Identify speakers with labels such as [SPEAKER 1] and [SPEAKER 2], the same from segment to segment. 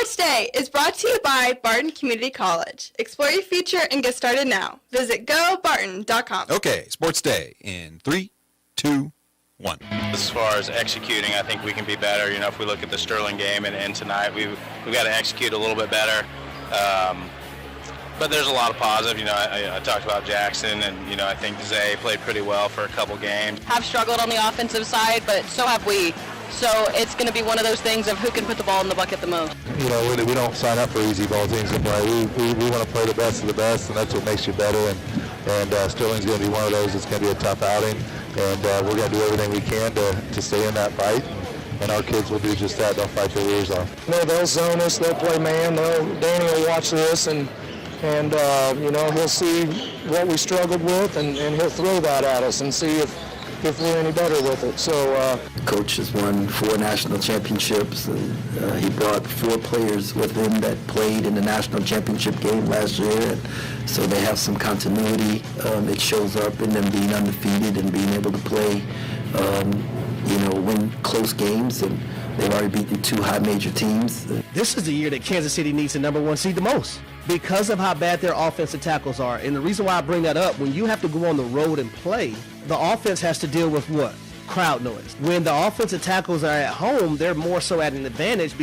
[SPEAKER 1] Sports Day is brought to you by Barton Community College. Explore your future and get started now. Visit gobarton.com.
[SPEAKER 2] Okay, Sports Day in 3, 2, 1.
[SPEAKER 3] As far as executing, I think we can be better. You know, if we look at the Sterling game and tonight, we've got to execute a little bit better. But there's a lot of positive. You know, I talked about Jackson, and, you know, I think Zay played pretty well for a couple games.
[SPEAKER 4] Have struggled on the offensive side, but so have we. So it's going to be one of those things of who can put the ball in the bucket the most.
[SPEAKER 5] You know, we don't sign up for easy ball teams to play. We want to play the best of the best, and that's what makes you better. And Sterling's going to be one of those. It's going to be a tough outing, and we're going to do everything we can to stay in that fight. And our kids will do just that. They'll fight their ears off.
[SPEAKER 6] No, they'll zone us. They'll play man. Danny will watch this, and you know, he'll see what we struggled with, and he'll throw that at us and see if we're any better with it. So
[SPEAKER 7] Coach has won 4 national championships. He brought 4 players with him that played in the national championship game last year, and so they have some continuity. It shows up in them being undefeated and being able to play, you know, win close games, and they've already beaten 2 high major teams.
[SPEAKER 8] This is the year that Kansas City needs the number 1 seed the most because of how bad their offensive tackles are. And the reason why I bring that up, when you have to go on the road and play, the offense has to deal with what? Crowd noise. When the offensive tackles are at home, they're more so at an advantage.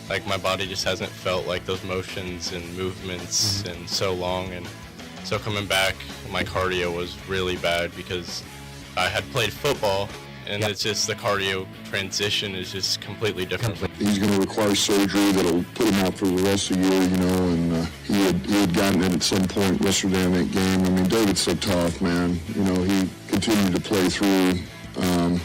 [SPEAKER 9] Like, my body just hasn't felt like those motions and movements in so long, and so coming back, my cardio was really bad because I had played football, and it's just the cardio transition is just completely different.
[SPEAKER 10] He's going to require surgery that'll put him out for the rest of the year, you know, and he had gotten it at some point yesterday in that game. I mean, David's so tough, man. You know, he continued to play through and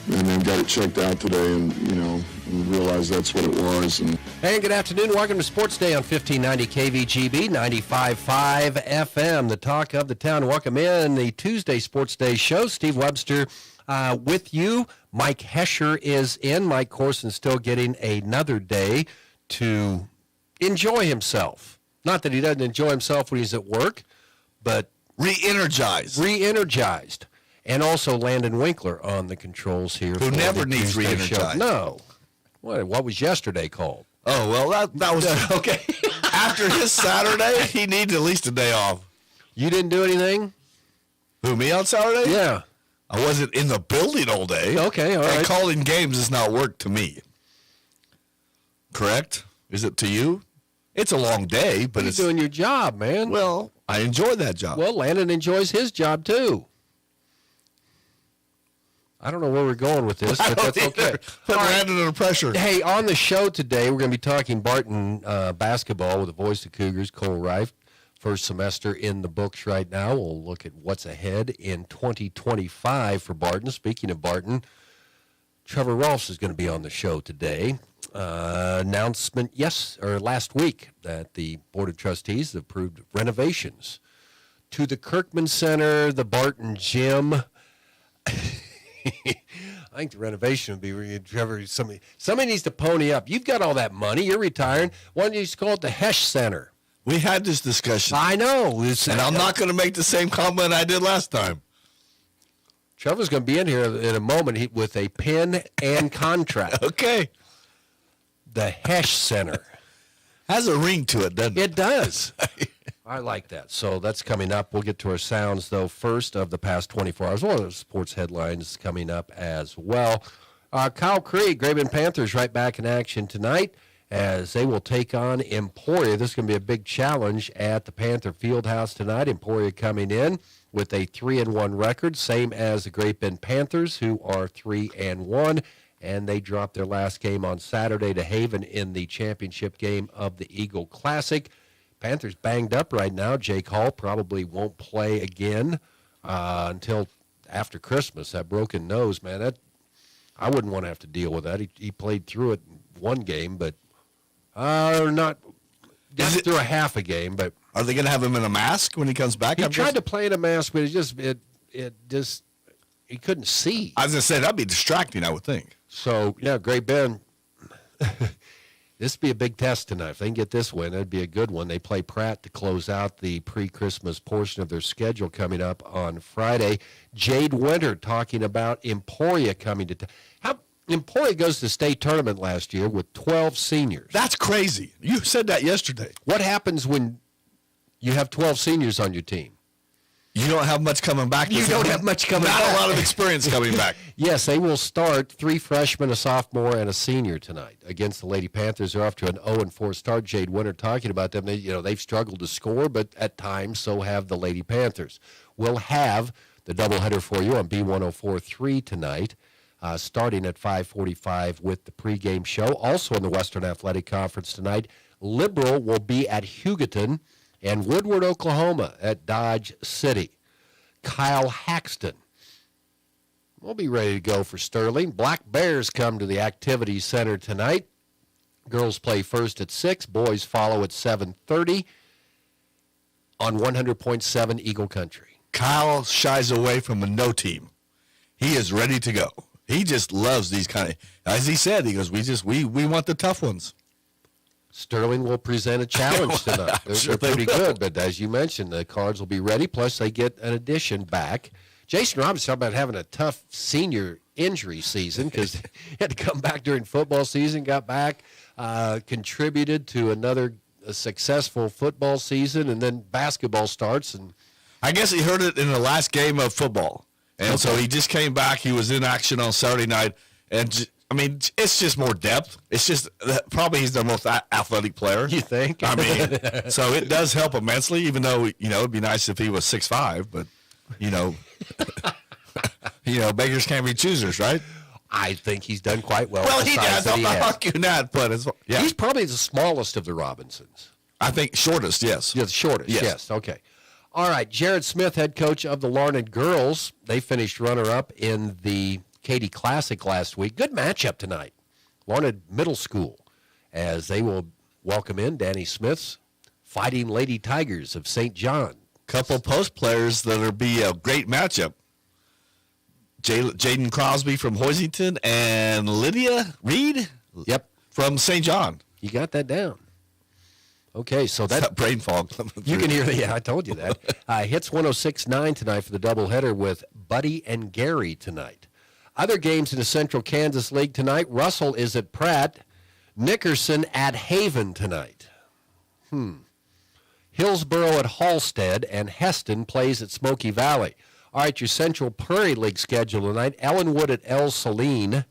[SPEAKER 10] then got it checked out today, and, you know, and realized that's what it was. And
[SPEAKER 11] hey, good afternoon. Welcome to Sports Day on 1590 KVGB, 95.5 FM, the talk of the town. Welcome in the Tuesday Sports Day show. Steve Webster with you. Mike Hesher is in. Mike Corson still getting another day to enjoy himself. Not that he doesn't enjoy himself when he's at work, but re-energized. And also Landon Winkler on the controls here.
[SPEAKER 2] Who never needs re-energized.
[SPEAKER 11] No. What was yesterday called?
[SPEAKER 2] Oh, well, that was
[SPEAKER 11] okay.
[SPEAKER 2] After his Saturday, he needs at least a day off.
[SPEAKER 11] You didn't do anything?
[SPEAKER 2] Who, me on Saturday?
[SPEAKER 11] Yeah.
[SPEAKER 2] I wasn't in the building all day.
[SPEAKER 11] Okay, all right.
[SPEAKER 2] And calling games is not work to me. Correct? Is it to you? It's a long day, but
[SPEAKER 11] You're doing your job, man.
[SPEAKER 2] Well, I enjoy that job.
[SPEAKER 11] Well, Landon enjoys his job, too. I don't know where we're going with this, but that's okay.
[SPEAKER 2] Put Landon under pressure.
[SPEAKER 11] Hey, on the show today, we're going to be talking Barton basketball with the voice of Cougars, Cole Reif. First semester in the books right now. We'll look at what's ahead in 2025 for Barton. Speaking of Barton, Trevor Rolfs is going to be on the show today. Announcement last week that the Board of Trustees approved renovations to the Kirkman Center, the Barton Gym. I think the renovation would be Trevor. Somebody needs to pony up. You've got all that money. You're retiring. Why don't you just call it the Hesh Center?
[SPEAKER 2] We had this discussion.
[SPEAKER 11] I know.
[SPEAKER 2] And I'm not going to make the same comment I did last time.
[SPEAKER 11] Trevor's going to be in here in a moment with a pen and contract.
[SPEAKER 2] Okay.
[SPEAKER 11] The Hesh Center.
[SPEAKER 2] Has a ring to it, doesn't it?
[SPEAKER 11] It does. I like that. So that's coming up. We'll get to our sounds, though, first of the past 24 hours. One of those sports headlines coming up as well. Kyle Creek, Great Bend Panthers right back in action tonight as they will take on Emporia. This is going to be a big challenge at the Panther Fieldhouse tonight. Emporia coming in with a 3-1 record, same as the Great Bend Panthers, who are 3-1. And they dropped their last game on Saturday to Haven in the championship game of the Eagle Classic. Panthers banged up right now. Jake Hall probably won't play again until after Christmas. That broken nose, man, I wouldn't want to have to deal with that. He played through it in one game, but got through a half a game. But
[SPEAKER 2] are they going to have him in a mask when he comes back?
[SPEAKER 11] He tried to play in a mask, but he couldn't see.
[SPEAKER 2] I was going to say, that'd be distracting, I would think.
[SPEAKER 11] So, yeah, Great Bend, This would be a big test tonight. If they can get this win, it'd be a good one. They play Pratt to close out the pre-Christmas portion of their schedule coming up on Friday. Jade Winter talking about Emporia coming to how Emporia goes to the state tournament last year with 12 seniors.
[SPEAKER 12] That's crazy. You said that yesterday.
[SPEAKER 11] What happens when you have 12 seniors on your team?
[SPEAKER 12] You don't have much coming back.
[SPEAKER 11] You don't have much coming back.
[SPEAKER 12] Not a lot of experience coming back.
[SPEAKER 11] Yes, they will start 3 freshmen, a sophomore, and a senior tonight against the Lady Panthers. They're off to an 0-4 start. Jade Winter talking about them. They've struggled to score, but at times so have the Lady Panthers. We'll have the doubleheader for you on B1043 tonight, starting at 5:45 with the pregame show. Also in the Western Athletic Conference tonight, Liberal will be at Hugoton and Woodward, Oklahoma at Dodge City. Kyle Haxton will be ready to go for Sterling. Black Bears come to the Activity Center tonight. Girls play first at 6. Boys follow at 7:30 on 100.7 Eagle Country.
[SPEAKER 12] Kyle shies away from a no team. He is ready to go. He just loves these kind of, as he said, he goes, we want the tough ones.
[SPEAKER 11] Sterling will present a challenge tonight. They're pretty good, but as you mentioned, the Cards will be ready, plus they get an addition back. Jason Robinson talked about having a tough senior injury season because he had to come back during football season, got back, contributed to another successful football season, and then basketball starts. And
[SPEAKER 12] I guess he heard it in the last game of football, and so he just came back. He was in action on Saturday night, and I mean, it's just more depth. It's just probably he's the most athletic player.
[SPEAKER 11] You think?
[SPEAKER 12] I mean, so it does help immensely, even though, it'd be nice if he was 6'5", but, beggars can't be choosers, right?
[SPEAKER 11] I think he's done quite well.
[SPEAKER 12] Well, he does. I'm not arguing that, but yeah.
[SPEAKER 11] He's probably the smallest of the Robinsons.
[SPEAKER 12] I think shortest, yes.
[SPEAKER 11] Yeah, the shortest, yes. Okay. All right, Jared Smith, head coach of the Larned girls. They finished runner-up in the Katy Classic last week. Good matchup tonight. Larned Middle School, as they will welcome in Danny Smith's Fighting Lady Tigers of St. John.
[SPEAKER 12] Couple post players that'll be a great matchup. Jaden Crosby from Hoisington and Lydia Reed from St. John.
[SPEAKER 11] You got that down. Okay, so
[SPEAKER 12] that brain fog.
[SPEAKER 11] You can hear I told you that. Hits 106.9 tonight for the doubleheader with Buddy and Gary tonight. Other games in the Central Kansas League tonight. Russell is at Pratt. Nickerson at Haven tonight. Hillsboro at Halstead, and Heston plays at Smoky Valley. All right, your Central Prairie League schedule tonight. Ellenwood at El Saline.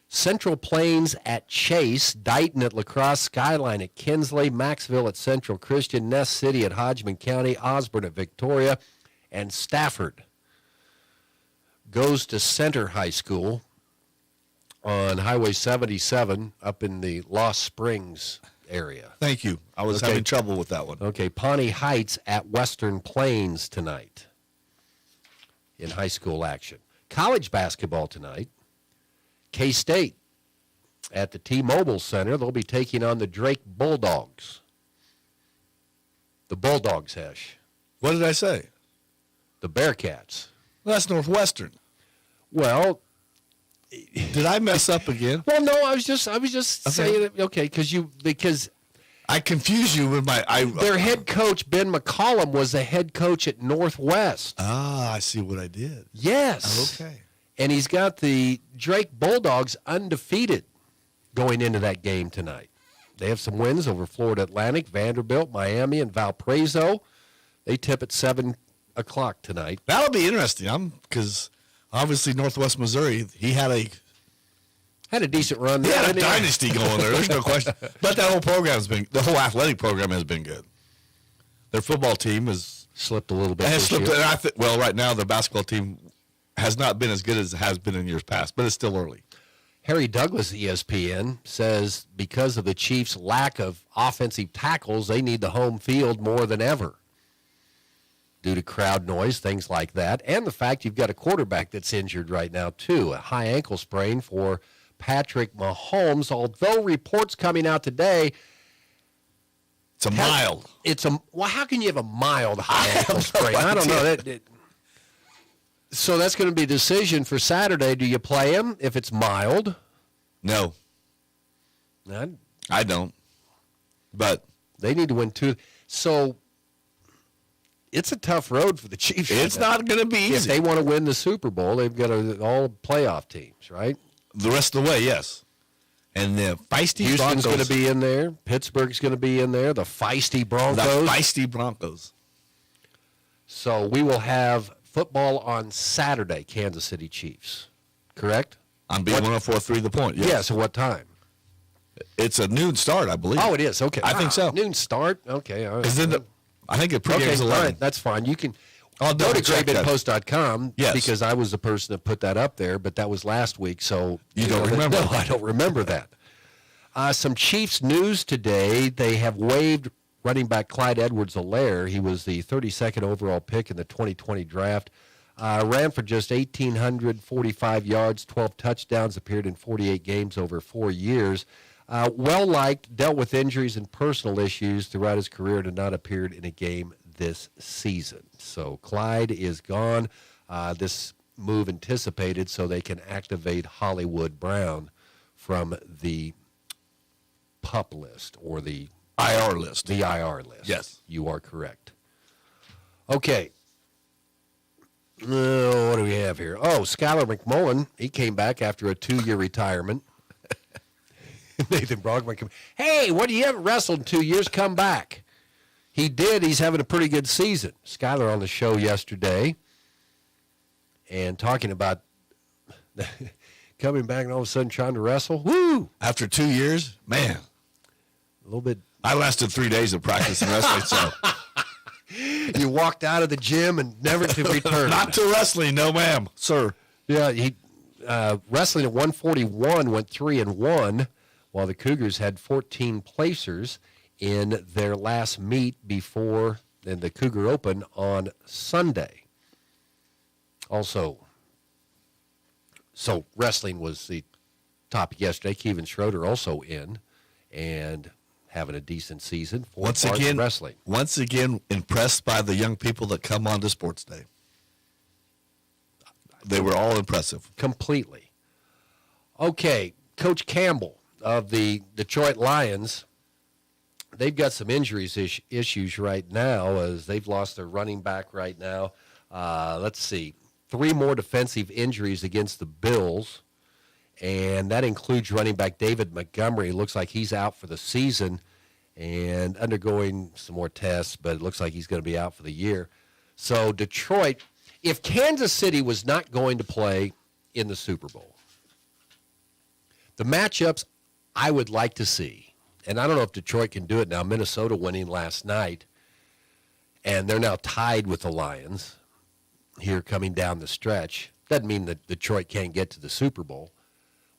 [SPEAKER 11] Central Plains at Chase. Dighton at La Crosse. Skyline at Kinsley. Maxville at Central Christian. Ness City at Hodgman County. Osborne at Victoria. And Stafford goes to Center High School on Highway 77 up in the Lost Springs area.
[SPEAKER 12] Thank you. I was having trouble with that one.
[SPEAKER 11] Okay, Pawnee Heights at Western Plains tonight in high school action. College basketball tonight. K-State at the T-Mobile Center. They'll be taking on the Drake Bulldogs. The Bulldogs, Hesh.
[SPEAKER 12] What did I say?
[SPEAKER 11] The Bearcats.
[SPEAKER 12] Well, that's Northwestern.
[SPEAKER 11] Well,
[SPEAKER 12] did I mess up again?
[SPEAKER 11] Well, no, I was just saying it. Okay, because
[SPEAKER 12] I confused you with
[SPEAKER 11] their head coach Ben McCollum was the head coach at Northwest.
[SPEAKER 12] Ah, I see what I did.
[SPEAKER 11] Yes.
[SPEAKER 12] Okay.
[SPEAKER 11] And he's got the Drake Bulldogs undefeated going into that game tonight. They have some wins over Florida Atlantic, Vanderbilt, Miami, and Valparaiso. They tip at 7 o'clock tonight.
[SPEAKER 12] That'll be interesting. Because obviously Northwest Missouri, he had a
[SPEAKER 11] decent run.
[SPEAKER 12] He had a dynasty going there. There's no question. But the whole athletic program has been good. Their football team has
[SPEAKER 11] slipped a little bit.
[SPEAKER 12] Right now the basketball team has not been as good as it has been in years past, but it's still early.
[SPEAKER 11] Harry Douglas, ESPN, says because of the Chiefs' lack of offensive tackles, they need the home field more than ever due to crowd noise, things like that, and the fact you've got a quarterback that's injured right now, too, a high ankle sprain for Patrick Mahomes, although reports coming out today,
[SPEAKER 12] it's mild.
[SPEAKER 11] How can you have a mild high ankle sprain? I don't know. So that's going to be a decision for Saturday. Do you play him if it's mild?
[SPEAKER 12] No. I don't. But
[SPEAKER 11] they need to win 2. So it's a tough road for the Chiefs.
[SPEAKER 12] It's not going to be easy.
[SPEAKER 11] If they want to win the Super Bowl, they've got all playoff teams, right?
[SPEAKER 12] The rest of the way, yes. And the feisty
[SPEAKER 11] Houston's
[SPEAKER 12] Broncos.
[SPEAKER 11] going to be in there. Pittsburgh's going to be in there. The feisty Broncos.
[SPEAKER 12] The feisty Broncos.
[SPEAKER 11] So we will have football on Saturday, Kansas City Chiefs. Correct?
[SPEAKER 12] On B104.3 The Point. Yes.
[SPEAKER 11] Yeah, so what time?
[SPEAKER 12] It's a noon start, I believe.
[SPEAKER 11] Oh, it is. Okay.
[SPEAKER 12] I think so.
[SPEAKER 11] Noon start. Okay. All right.
[SPEAKER 12] I think it pregame's
[SPEAKER 11] okay,
[SPEAKER 12] 11.
[SPEAKER 11] all right, that's fine. You can go to GreatBigPost.com because I was the person that put that up there, but that was last week, so
[SPEAKER 12] you don't remember.
[SPEAKER 11] No, I don't remember that. Some Chiefs news today. They have waived running back Clyde Edwards-Helaire. He was the 32nd overall pick in the 2020 draft. Ran for just 1,845 yards, 12 touchdowns, appeared in 48 games over 4 years. Well-liked, dealt with injuries and personal issues throughout his career and had not appeared in a game this season. So Clyde is gone. This move anticipated so they can activate Hollywood Brown from the PUP list or the
[SPEAKER 12] IR list.
[SPEAKER 11] The IR list.
[SPEAKER 12] Yes.
[SPEAKER 11] You are correct. Okay. What do we have here? Oh, Skylar McMullen. He came back after a 2-year retirement. Nathan Brogman. Hey, what do you haven't wrestled in 2 years? Come back. He did. He's having a pretty good season. Skylar on the show yesterday and talking about coming back and all of a sudden trying to wrestle. Woo!
[SPEAKER 12] After 2 years, man.
[SPEAKER 11] A little bit.
[SPEAKER 12] I lasted 3 days of practicing wrestling, so.
[SPEAKER 11] You walked out of the gym and never to return.
[SPEAKER 12] Not to wrestling, no ma'am, sir.
[SPEAKER 11] Yeah, he wrestling at 141 went 3-1, while the Cougars had 14 placers in their last meet before the Cougar Open on Sunday. Also, so wrestling was the topic yesterday. Kevin Schroeder also in and having a decent season.
[SPEAKER 12] Once again,
[SPEAKER 11] wrestling.
[SPEAKER 12] Once again, impressed by the young people that come on to Sports Day. They were all impressive.
[SPEAKER 11] Completely. Okay, Coach Campbell of the Detroit Lions, they've got some injuries issues right now as they've lost their running back right now. Let's see, 3 more defensive injuries against the Bills, and that includes running back David Montgomery. Looks like he's out for the season and undergoing some more tests, but it looks like he's going to be out for the year. So Detroit, if Kansas City was not going to play in the Super Bowl, the matchups I would like to see, and I don't know if Detroit can do it now, Minnesota winning last night, and they're now tied with the Lions here coming down the stretch. Doesn't mean that Detroit can't get to the Super Bowl.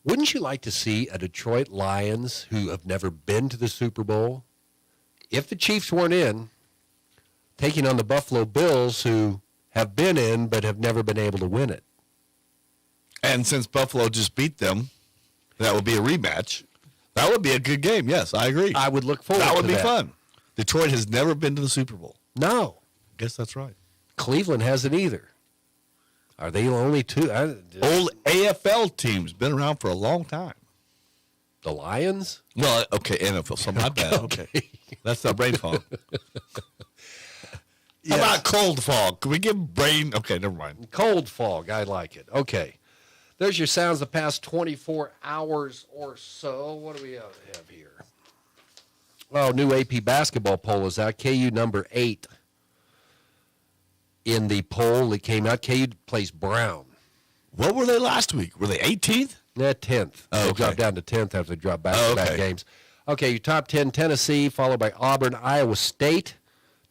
[SPEAKER 11] Wouldn't you like to see a Detroit Lions who have never been to the Super Bowl, if the Chiefs weren't in, taking on the Buffalo Bills who have been in but have never been able to win it?
[SPEAKER 12] And since Buffalo just beat them, that would be a rematch. That would be a good game. Yes, I agree.
[SPEAKER 11] I would look forward to that.
[SPEAKER 12] That would be fun. Detroit has never been to the Super Bowl.
[SPEAKER 11] No.
[SPEAKER 12] Guess that's right.
[SPEAKER 11] Cleveland hasn't either. Are they the only two?
[SPEAKER 12] Old AFL teams, been around for a long time.
[SPEAKER 11] The Lions?
[SPEAKER 12] Well, okay, NFL. So my bad. Okay. That's the brain fog. Yes. How about cold fog? Can we give brain? Okay, never mind.
[SPEAKER 11] Cold fog. I like it. Okay. There's your sounds the past 24 hours or so. What do we have here? Oh, new AP basketball poll is out. KU number 8 in the poll that came out. KU plays Brown.
[SPEAKER 12] What were they last week? Were they 18th?
[SPEAKER 11] Yeah, 10th.
[SPEAKER 12] Oh,
[SPEAKER 11] They dropped down to 10th after they dropped back-to-back games. Okay, your top 10, Tennessee, followed by Auburn, Iowa State.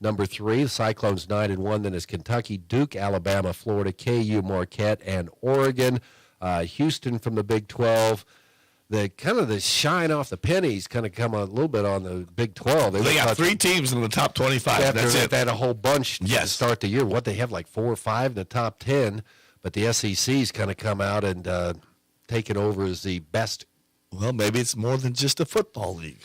[SPEAKER 11] Number 3, the Cyclones 9-1. Then is Kentucky, Duke, Alabama, Florida, KU, Marquette, and Oregon. Houston from the Big 12. The shine off the pennies kind of come a little bit on the Big 12.
[SPEAKER 12] They got 3 teams in the top 25. That's it.
[SPEAKER 11] They had a whole bunch to start the year. What, they have like 4 or 5 in the top 10, but the SEC's kind of come out and taken over as the best.
[SPEAKER 12] Well, maybe it's more than just a football league.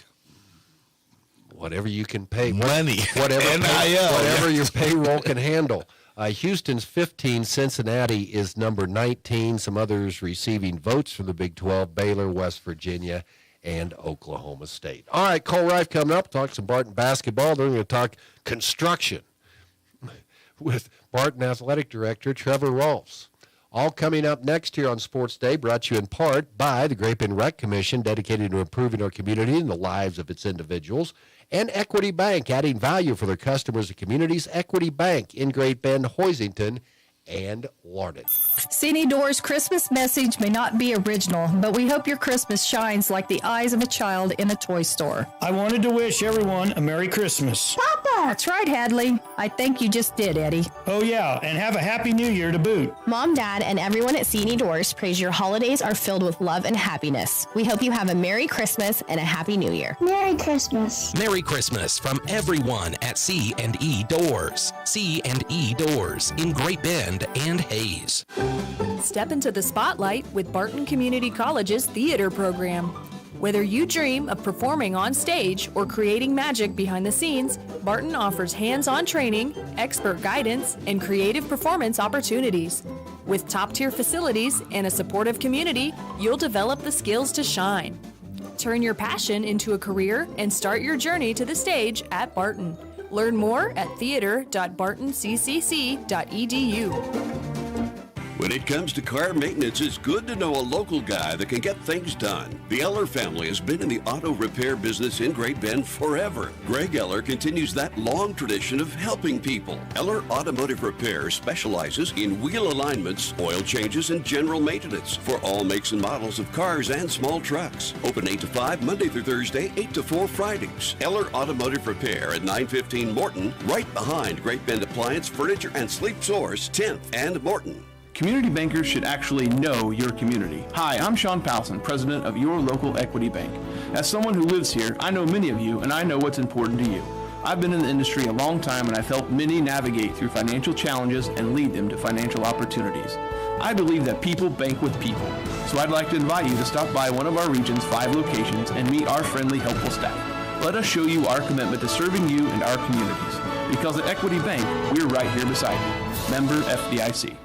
[SPEAKER 11] Whatever you can pay.
[SPEAKER 12] Money.
[SPEAKER 11] Whatever your payroll can handle. Houston's 15. Cincinnati is number 19. Some others receiving votes from the Big 12. Baylor, West Virginia, and Oklahoma State. All right, Cole Rife coming up. Talk some Barton basketball. Then we're going to talk construction with Barton Athletic Director Trevor Rolfs. All coming up next here on Sports Day, brought to you in part by the Great Bend Rec Commission, dedicated to improving our community and the lives of its individuals, and Equity Bank, adding value for their customers and communities. Equity Bank in Great Bend, Hoisington, and Larned.
[SPEAKER 13] Cine Doors' Christmas message may not be original, but we hope your Christmas shines like the eyes of a child in a toy store.
[SPEAKER 14] I wanted to wish everyone a Merry Christmas.
[SPEAKER 13] Papa! That's right, Hadley. I think you just did, Eddie.
[SPEAKER 14] Oh yeah, and have a Happy New Year to boot.
[SPEAKER 15] Mom, Dad, and everyone at Cine Doors prays your holidays are filled with love and happiness. We hope you have a Merry Christmas and a Happy New Year.
[SPEAKER 16] Merry Christmas.
[SPEAKER 17] Merry Christmas from everyone at C&E Doors. C&E Doors in Great Bend and Hayes.
[SPEAKER 18] Step into the spotlight with Barton Community College's theater program. Whether you dream of performing on stage or creating magic behind the scenes, Barton offers hands-on training, expert guidance, and creative performance opportunities. With top-tier facilities and a supportive community, you'll develop the skills to shine. Turn your passion into a career and start your journey to the stage at Barton. Learn more at theater.bartoncccc.edu.
[SPEAKER 19] When it comes to car maintenance, it's good to know a local guy that can get things done. The Eller family has been in the auto repair business in Great Bend forever. Greg Eller continues that long tradition of helping people. Eller Automotive Repair specializes in wheel alignments, oil changes, and general maintenance for all makes and models of cars and small trucks. Open 8 to 5 Monday through Thursday, 8 to 4 Fridays. Eller Automotive Repair at 915 Morton, right behind Great Bend Appliance, Furniture, and Sleep Source, 10th and Morton.
[SPEAKER 20] Community bankers should actually know your community. Hi, I'm Sean Powelson, president of your local Equity Bank. As someone who lives here, I know many of you and I know what's important to you. I've been in the industry a long time and I've helped many navigate through financial challenges and lead them to financial opportunities. I believe that people bank with people, so I'd like to invite you to stop by one of our region's 5 locations and meet our friendly, helpful staff. Let us show you our commitment to serving you and our communities. Because at Equity Bank, we're right here beside you. Member FDIC.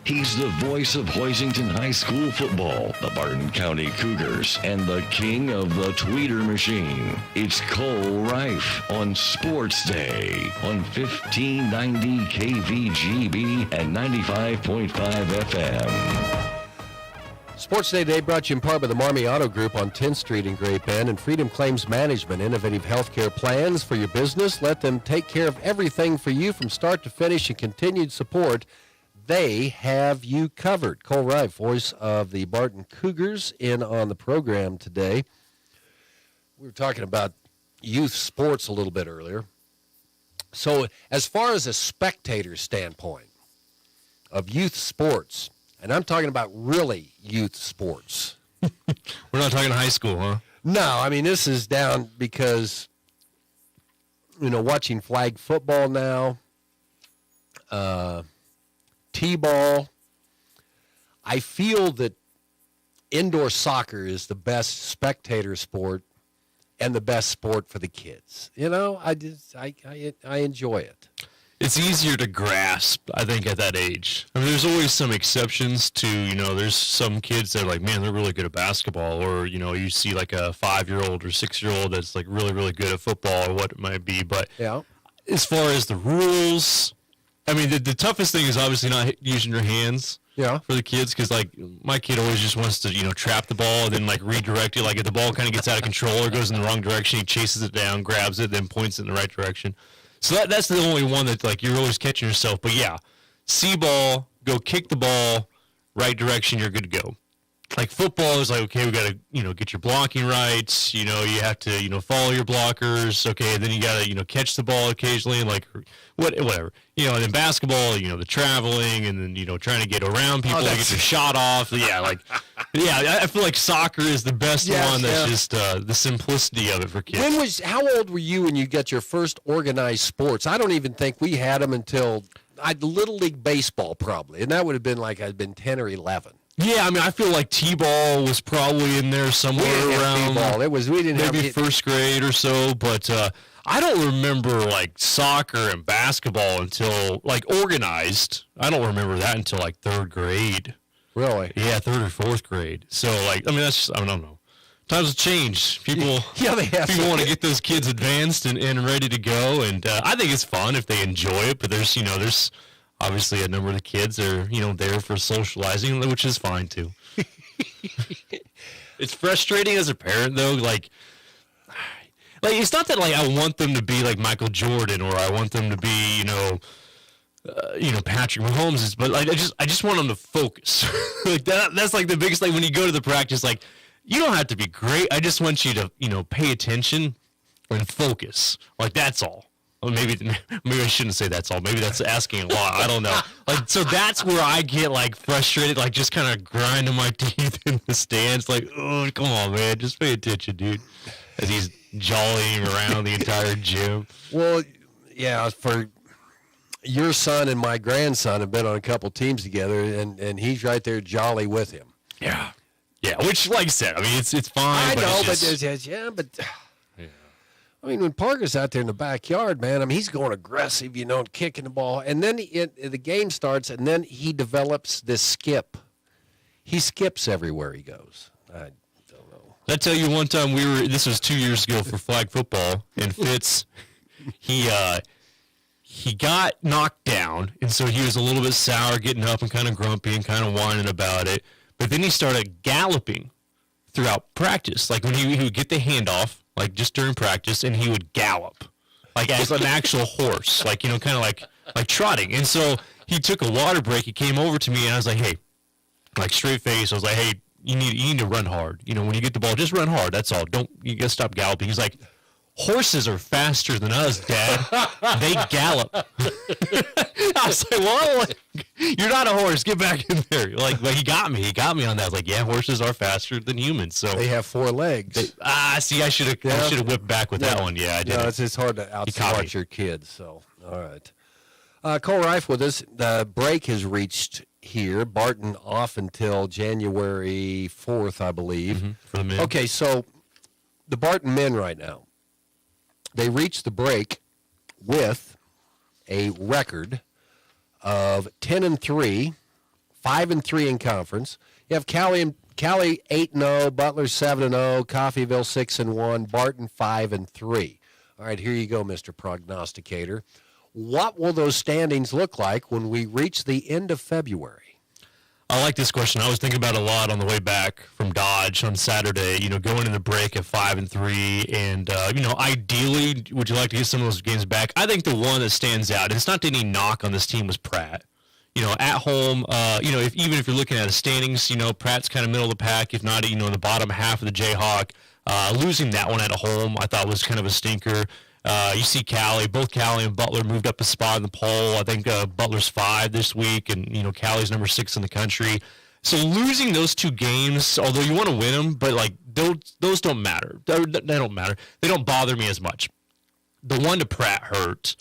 [SPEAKER 21] He's the voice of Hoisington High School football, the Barton County Cougars, and the king of the tweeter machine. It's Cole Rife on Sports Day on 1590 KVGB and 95.5 FM.
[SPEAKER 11] Sports Day today brought to you in part by the Marmy Auto Group on 10th Street in Great Bend and Freedom Claims Management, innovative healthcare plans for your business. Let them take care of everything for you from start to finish and continued support. They have you covered. Cole Rife, voice of the Barton Cougars, in on the program today. We were talking about youth sports a little bit earlier. So as far as a spectator standpoint of youth sports, and I'm talking about really youth sports.
[SPEAKER 9] We're not talking high school, huh?
[SPEAKER 11] No, I mean, this is down because, watching flag football now, T-ball. I feel that indoor soccer is the best spectator sport and the best sport for the kids. I enjoy it.
[SPEAKER 9] It's easier to grasp, I think, at that age. I mean, there's always some exceptions to, there's some kids that are like, man, they're really good at basketball. Or, you see like a 5-year-old or 6-year-old that's like really, really good at football or what it might be. But as far as the rules, I mean, the toughest thing is obviously not using your hands for the kids, because, like, my kid always just wants to, trap the ball and then, like, redirect it. Like, if the ball kind of gets out of control or goes in the wrong direction, he chases it down, grabs it, then points it in the right direction. So that's the only one that, like, you're always catching yourself. But, yeah, C-ball, go kick the ball, right direction, you're good to go. Like, football is like, okay, we got to, get your blocking right. You have to, follow your blockers. Okay, then you got to, catch the ball occasionally, like, whatever. And then basketball, the traveling and then, trying to get around people to get your shot off. Yeah, I feel like soccer is the best one. That's just the simplicity of it for kids.
[SPEAKER 11] How old were you when you got your first organized sports? I don't even think we had them until Little League Baseball, probably. And that would have been like I'd been 10 or 11.
[SPEAKER 9] Yeah, I mean, I feel like T-ball was probably in there somewhere around
[SPEAKER 11] T-ball. We didn't
[SPEAKER 9] maybe
[SPEAKER 11] have
[SPEAKER 9] first grade or so, but I don't remember like soccer and basketball until like organized. I don't remember that until like 3rd grade.
[SPEAKER 11] Really?
[SPEAKER 16] Yeah, 3rd or 4th grade. So, like, I mean, that's just, I don't know. Times have changed. People,
[SPEAKER 11] they have.
[SPEAKER 16] People want to get those kids advanced and ready to go, and I think it's fun if they enjoy it. But there's obviously a number of the kids are there for socializing, which is fine too. It's frustrating as a parent though, like it's not that like I want them to be like Michael Jordan or I want them to be Patrick Mahomes, but like I just want them to focus. Like that's like the biggest thing when you go to the practice. Like you don't have to be great. I just want you to pay attention and focus. Like that's all. Well, maybe I shouldn't say that's all. Maybe that's asking a lot. I don't know. Like so that's where I get like frustrated, like just kind of grinding my teeth in the stands. Like, oh, come on, man, just pay attention, dude. As he's jollying around the entire gym.
[SPEAKER 11] Well, yeah, for your son and my grandson have been on a couple teams together, and he's right there jolly with him.
[SPEAKER 16] Yeah. Yeah, which, like I said, I mean, it's fine.
[SPEAKER 11] I know,
[SPEAKER 16] but
[SPEAKER 11] I mean, when Parker's out there in the backyard, man, I mean, he's going aggressive, and kicking the ball. And then the game starts, and then he develops this skip. He skips everywhere he goes. I don't know.
[SPEAKER 16] Did I tell you one time this was 2 years ago for flag football, and Fitz, he got knocked down, and so he was a little bit sour, getting up and kind of grumpy and kind of whining about it. But then he started galloping throughout practice. Like when he would get the handoff, like just during practice, and he would gallop, like as an actual horse, like, kind of like trotting. And so he took a water break. He came over to me, and I was like, hey, like straight face. I was like, hey, you need to run hard. When you get the ball, just run hard. That's all. You got to stop galloping. He's like, horses are faster than us, Dad. They gallop. I was like, well, you're not a horse. Get back in there. Like, he got me. He got me on that. I was like, yeah, horses are faster than humans. So
[SPEAKER 11] they have 4 legs.
[SPEAKER 16] See, I should have whipped back with that one. Yeah, I did.
[SPEAKER 11] No, it's hard to outsmart your kids. So, all right. Cole Reif with us. The break has reached here. Barton off until January 4th, I believe.
[SPEAKER 16] For the men.
[SPEAKER 11] Okay, so the Barton men right now, they reached the break with a record of 10-3, 5-3 in conference. You have Cali 8-0, Butler 7-0, Coffeyville 6-1, Barton 5-3. All right, here you go, Mr. Prognosticator. What will those standings look like when we reach the end of February?
[SPEAKER 16] I like this question. I was thinking about it a lot on the way back from Dodge on Saturday, going in the break at 5-3. And, ideally, would you like to get some of those games back? I think the one that stands out, and it's not any knock on this team, was Pratt. At home, even if you're looking at the standings, Pratt's kind of middle of the pack, if not, in the bottom half of the Jayhawk. Losing that one at home, I thought was kind of a stinker. You see both Cali and Butler moved up a spot in the poll. I think Butler's 5 this week, and Cali's number 6 in the country. So losing those 2 games, although you want to win them, but like those don't matter. They don't matter. They don't bother me as much. The one to Pratt hurt.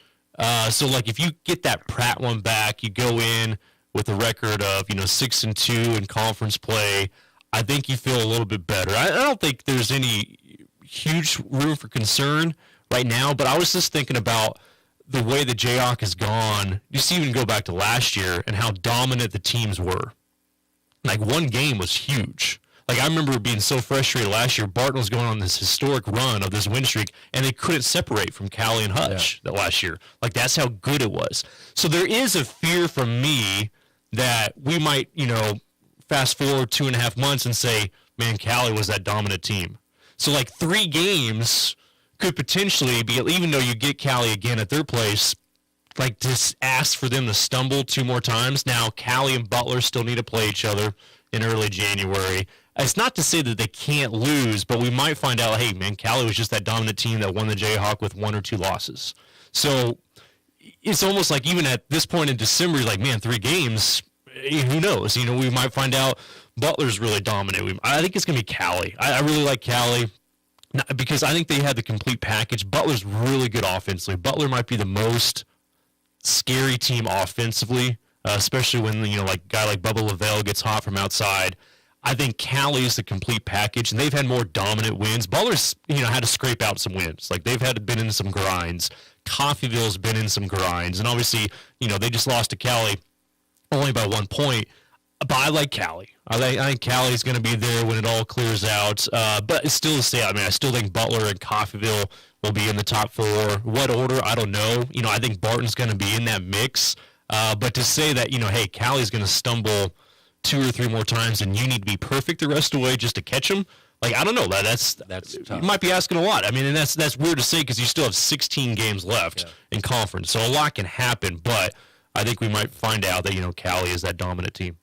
[SPEAKER 16] So like if you get that Pratt one back, you go in with a record of 6-2 in conference play. I think you feel a little bit better. I don't think there's any huge room for concern right now, but I was just thinking about the way the Jayhawk has gone. Just even go back to last year and how dominant the teams were. Like one game was huge. Like I remember being so frustrated last year. Barton was going on this historic run of this win streak, and they couldn't separate from Cali and Hutch that last year. Like that's how good it was. So there is a fear from me that we might, fast forward 2.5 months and say, man, Cali was that dominant team. So like 3 games could potentially be, even though you get Cali again at their place, like just ask for them to stumble 2 more times. Now, Cali and Butler still need to play each other in early January. It's not to say that they can't lose, but we might find out, hey, man, Cali was just that dominant team that won the Jayhawk with 1 or 2 losses. So it's almost like even at this point in December, you're like, man, 3 games, who knows? We might find out Butler's really dominant. I think it's going to be Cali. I really like Cali. Because I think they had the complete package. Butler's really good offensively. Butler might be the most scary team offensively, especially when a guy like Bubba LaVelle gets hot from outside. I think Cali is the complete package, and they've had more dominant wins. Butler's had to scrape out some wins. Like they've been in some grinds. Coffeyville's been in some grinds, and obviously they just lost to Cali only by 1 point. But I like Callie. I think Callie's going to be there when it all clears out. But it's still the same. I mean, I still think Butler and Coffeyville will be in the top 4. What order? I don't know. I think Barton's going to be in that mix. But to say that, hey, Callie's going to stumble 2 or 3 more times and you need to be perfect the rest of the way just to catch him, like, I don't know. That's tough. You might be asking a lot. I mean, and that's weird to say because you still have 16 games left in conference. So a lot can happen. But I think we might find out that, Callie is that dominant team.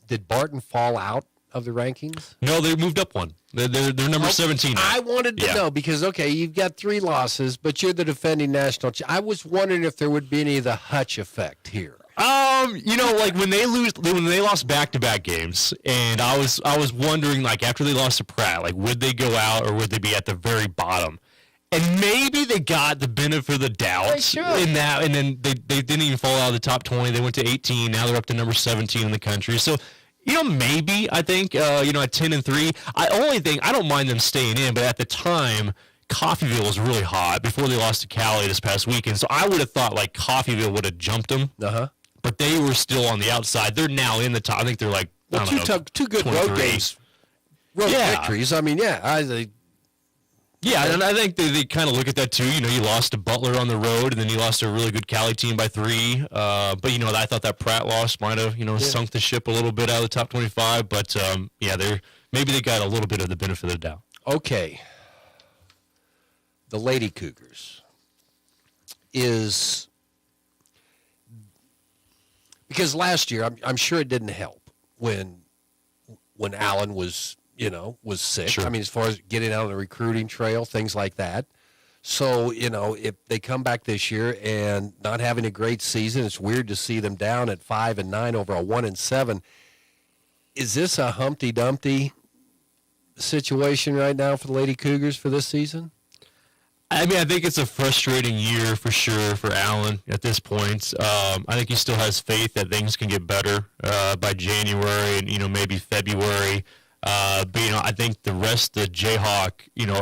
[SPEAKER 11] Did Barton fall out of the rankings?
[SPEAKER 16] No, they moved up one. They're number 17 now.
[SPEAKER 11] I wanted to know because, okay, you've got 3 losses, but you're the defending national I was wondering if there would be any of the Hutch effect here.
[SPEAKER 16] Like when they lost back-to-back games, and I was wondering, like, after they lost to Pratt, like, would they go out or would they be at the very bottom? And maybe they got the benefit of the doubt in that, and then they didn't even fall out of the top 20. They went to 18. Now they're up to number 17 in the country. So, maybe I think, at 10-3. I don't mind them staying in, but at the time, Coffeyville was really hot before they lost to Cali this past weekend. So I would have thought like Coffeyville would have jumped them. But they were still on the outside. They're now in the top. I think they're like,
[SPEAKER 11] two good
[SPEAKER 16] 23.
[SPEAKER 11] road games. Road victories. I mean,
[SPEAKER 16] Yeah, and I think they kind of look at that too. You lost to Butler on the road, and then you lost to a really good Cali team by 3. But I thought that Pratt loss might have sunk the ship a little bit out of the top 25. But maybe they got a little bit of the benefit of the doubt.
[SPEAKER 11] Okay, the Lady Cougars is because last year I'm sure it didn't help when Allen was sick.
[SPEAKER 16] Sure.
[SPEAKER 11] I mean, as far as getting out on the recruiting trail, things like that. So, if they come back this year and not having a great season, it's weird to see them down at 5-9 over a 1-7. Is this a Humpty Dumpty situation right now for the Lady Cougars for this season?
[SPEAKER 16] I mean, I think it's a frustrating year for sure for Allen at this point. I think he still has faith that things can get better by January and, maybe February. But I think the rest of the Jayhawk,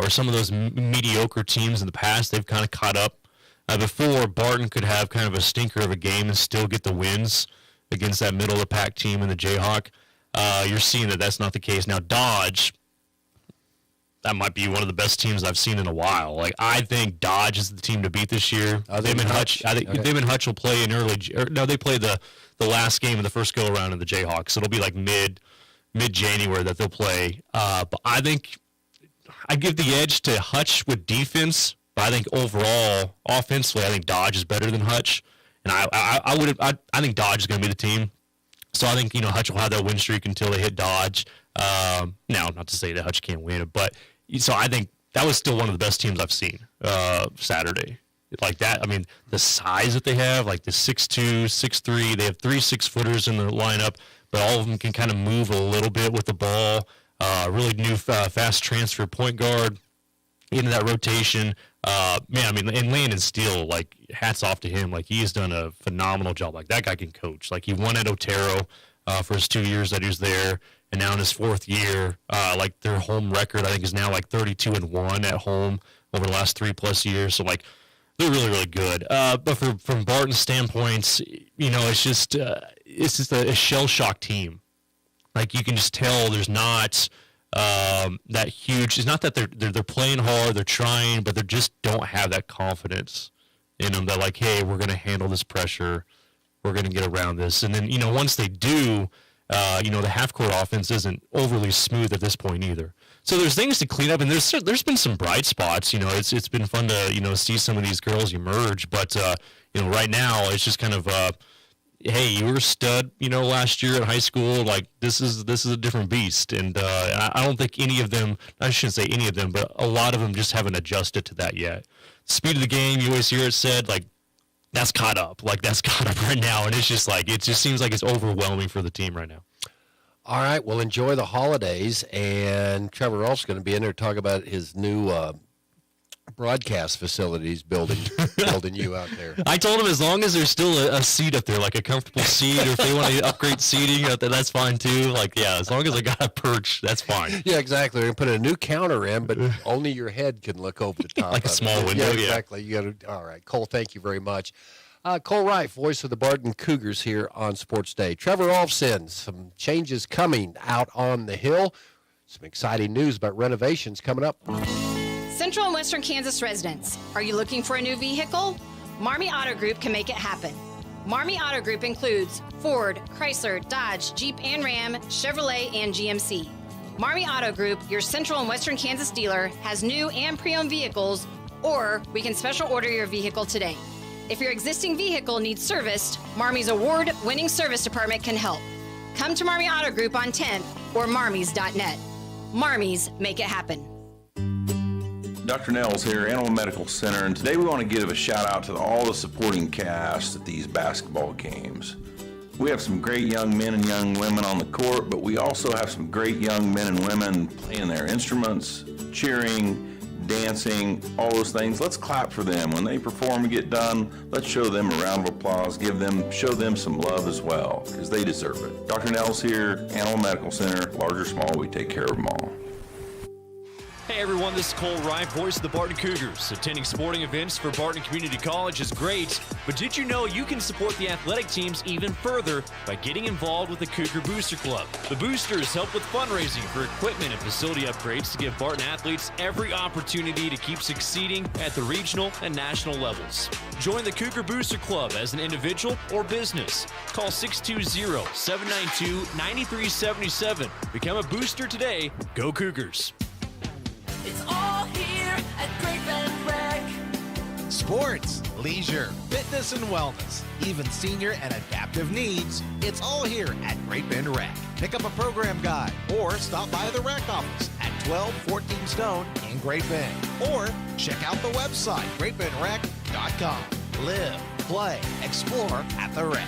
[SPEAKER 16] or some of those mediocre teams in the past, they've kind of caught up. Before, Barton could have kind of a stinker of a game and still get the wins against that middle of the pack team in the Jayhawk. You're seeing that that's not the case. Now, Dodge, that might be one of the best teams I've seen in a while. Like, I think Dodge is the team to beat this year. Them and Hutch. I think them and Hutch will play in they play the last game of the first go-around in the Jayhawks. So it'll be like mid-January that they'll play. But I think I give the edge to Hutch with defense, but I think overall, offensively, I think Dodge is better than Hutch. And I think Dodge is going to be the team. So I think, Hutch will have that win streak until they hit Dodge. Now, not to say that Hutch can't win it, but so I think that was still one of the best teams I've seen Saturday. Like that, I mean, the size that they have, like the 6'2", 6'3", they have 3 6-footers in the lineup, but all of them can kind of move a little bit with the ball. Really new fast transfer point guard into that rotation. Man, I mean, and Landon Steele, like, hats off to him. Like, he has done a phenomenal job. Like, that guy can coach. Like, he won at Otero for his 2 years that he was there, and now in his 4th year, like, their home record, I think, is now, like, 32-1 at home over the last 3+ years. So, like, they're really, really good. But from Barton's standpoint, it's just a shell-shocked team. Like, you can just tell there's not that huge. It's not that they're playing hard, they're trying, but they just don't have that confidence in them. That like, hey, we're going to handle this pressure, we're going to get around this. And then once they do, the half-court offense isn't overly smooth at this point either. So there's things to clean up, and there's been some bright spots. It's been fun to see some of these girls emerge, but right now it's just kind of hey, you were a stud, last year at high school. Like, this is a different beast, and I don't think any of them, I shouldn't say any of them, but a lot of them just haven't adjusted to that yet. Speed of the game, you always hear it said, like, that's caught up. Like, that's caught up right now, and it's just like, it just seems like it's overwhelming for the team right now.
[SPEAKER 11] All right, well, enjoy the holidays, and Trevor Rolf's going to be in there to talk about his new broadcast facilities building you out there.
[SPEAKER 16] I told him as long as there's still a seat up there, like a comfortable seat, or if they want to upgrade seating, that's fine too. Like, yeah, as long as I got a perch, that's fine.
[SPEAKER 11] Yeah, exactly. We're going to put a new counter in, but only your head can look over the top.
[SPEAKER 16] Like a small window,
[SPEAKER 11] yeah. Exactly. You got to. All right, Cole, thank you very much. Cole Reif, voice of the Barton Cougars here on Sports Day. Trevor Olfsen, some changes coming out on the Hill. Some exciting news about renovations coming up.
[SPEAKER 1] Central and Western Kansas residents, are you looking for a new vehicle? Marmy Auto Group can make it happen. Marmy Auto Group includes Ford, Chrysler, Dodge, Jeep and Ram, Chevrolet, and GMC. Marmy Auto Group, your Central and Western Kansas dealer, has new and pre-owned vehicles, or we can special order your vehicle today. If your existing vehicle needs serviced, Marmy's award-winning service department can help. Come to Marmy Auto Group on 10th or marmys.net. Marmys, make it happen.
[SPEAKER 22] Dr. Nels here, Animal Medical Center, and today we want to give a shout out to all the supporting cast at these basketball games. We have some great young men and young women on the court, but we also have some great young men and women playing their instruments, cheering, dancing, all those things. Let's clap for them. When they perform and get done, let's show them a round of applause, show them some love as well, because they deserve it. Dr. Nels here, Animal Medical Center, large or small, we take care of them all.
[SPEAKER 23] Hey everyone, this is Cole Reif, voice of the Barton Cougars. Attending sporting events for Barton Community College is great, but did you know you can support the athletic teams even further by getting involved with the Cougar Booster Club? The Boosters help with fundraising for equipment and facility upgrades to give Barton athletes every opportunity to keep succeeding at the regional and national levels. Join the Cougar Booster Club as an individual or business. Call 620-792-9377. Become a booster today. Go Cougars.
[SPEAKER 24] It's all here at Great Bend Rec.
[SPEAKER 25] Sports, leisure, fitness and wellness, even senior and adaptive needs. It's all here at Great Bend Rec. Pick up a program guide or stop by the rec office at 1214 Stone in Great Bend. Or check out the website, greatbendrec.com. Live, play, explore at the rec.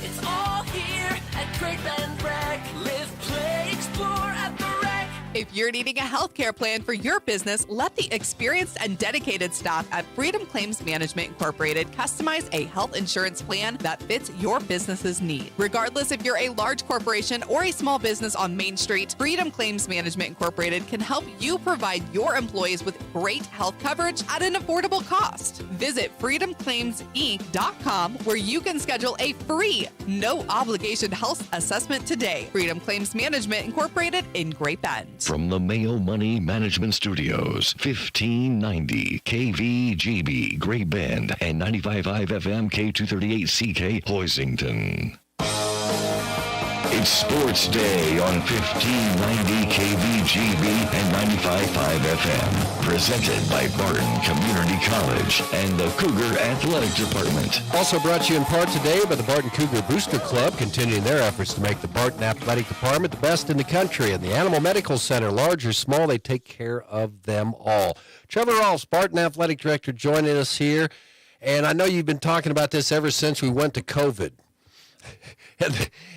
[SPEAKER 24] It's all here at Great Bend Rec. Live, play, explore at the rec.
[SPEAKER 26] If you're needing a healthcare plan for your business, let the experienced and dedicated staff at Freedom Claims Management Incorporated customize a health insurance plan that fits your business's need. Regardless if you're a large corporation or a small business on Main Street, Freedom Claims Management Incorporated can help you provide your employees with great health coverage at an affordable cost. Visit freedomclaimsinc.com where you can schedule a free, no-obligation health assessment today. Freedom Claims Management Incorporated in Great Bend.
[SPEAKER 21] From the Mayo Money Management Studios, 1590 KVGB, Great Bend, and 95.5 FM K238CK, Hoisington. It's Sports Day on 1590 KVGB and 95.5 FM. Presented by Barton Community College and the Cougar Athletic Department.
[SPEAKER 11] Also brought to you in part today by the Barton Cougar Booster Club, continuing their efforts to make the Barton Athletic Department the best in the country. And the Animal Medical Center, large or small, they take care of them all. Trevor Rolfs, Barton Athletic Director, joining us here. And I know you've been talking about this ever since we went to COVID.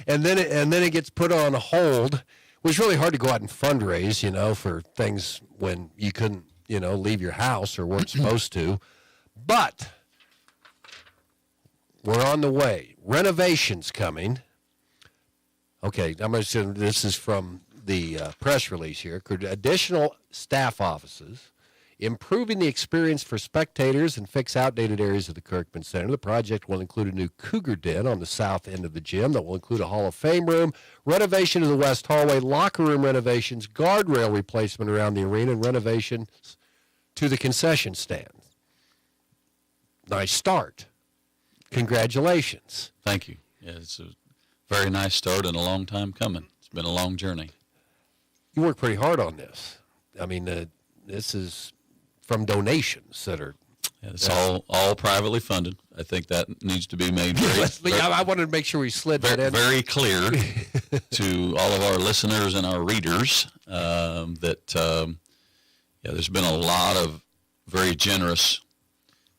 [SPEAKER 11] And then it gets put on hold. It was really hard to go out and fundraise, for things when you couldn't, leave your house or weren't supposed to. But we're on the way. Renovations coming. Okay, I'm going to say this is from the press release here. Additional staff offices, improving the experience for spectators and fix outdated areas of the Kirkman Center. The project will include a new Cougar Den on the south end of the gym that will include a Hall of Fame room, renovation of the West Hallway, locker room renovations, guardrail replacement around the arena, and renovations to the concession stand. Nice start. Congratulations.
[SPEAKER 27] Thank you. Yeah, it's a very nice start and a long time coming. It's been a long journey.
[SPEAKER 11] You worked pretty hard on this. I mean, this is from donations that are...
[SPEAKER 27] Yeah, it's all privately funded. I think that needs to be made very...
[SPEAKER 11] I wanted to make sure we slid that in.
[SPEAKER 27] Very clear to all of our listeners and our readers that there's been a lot of very generous,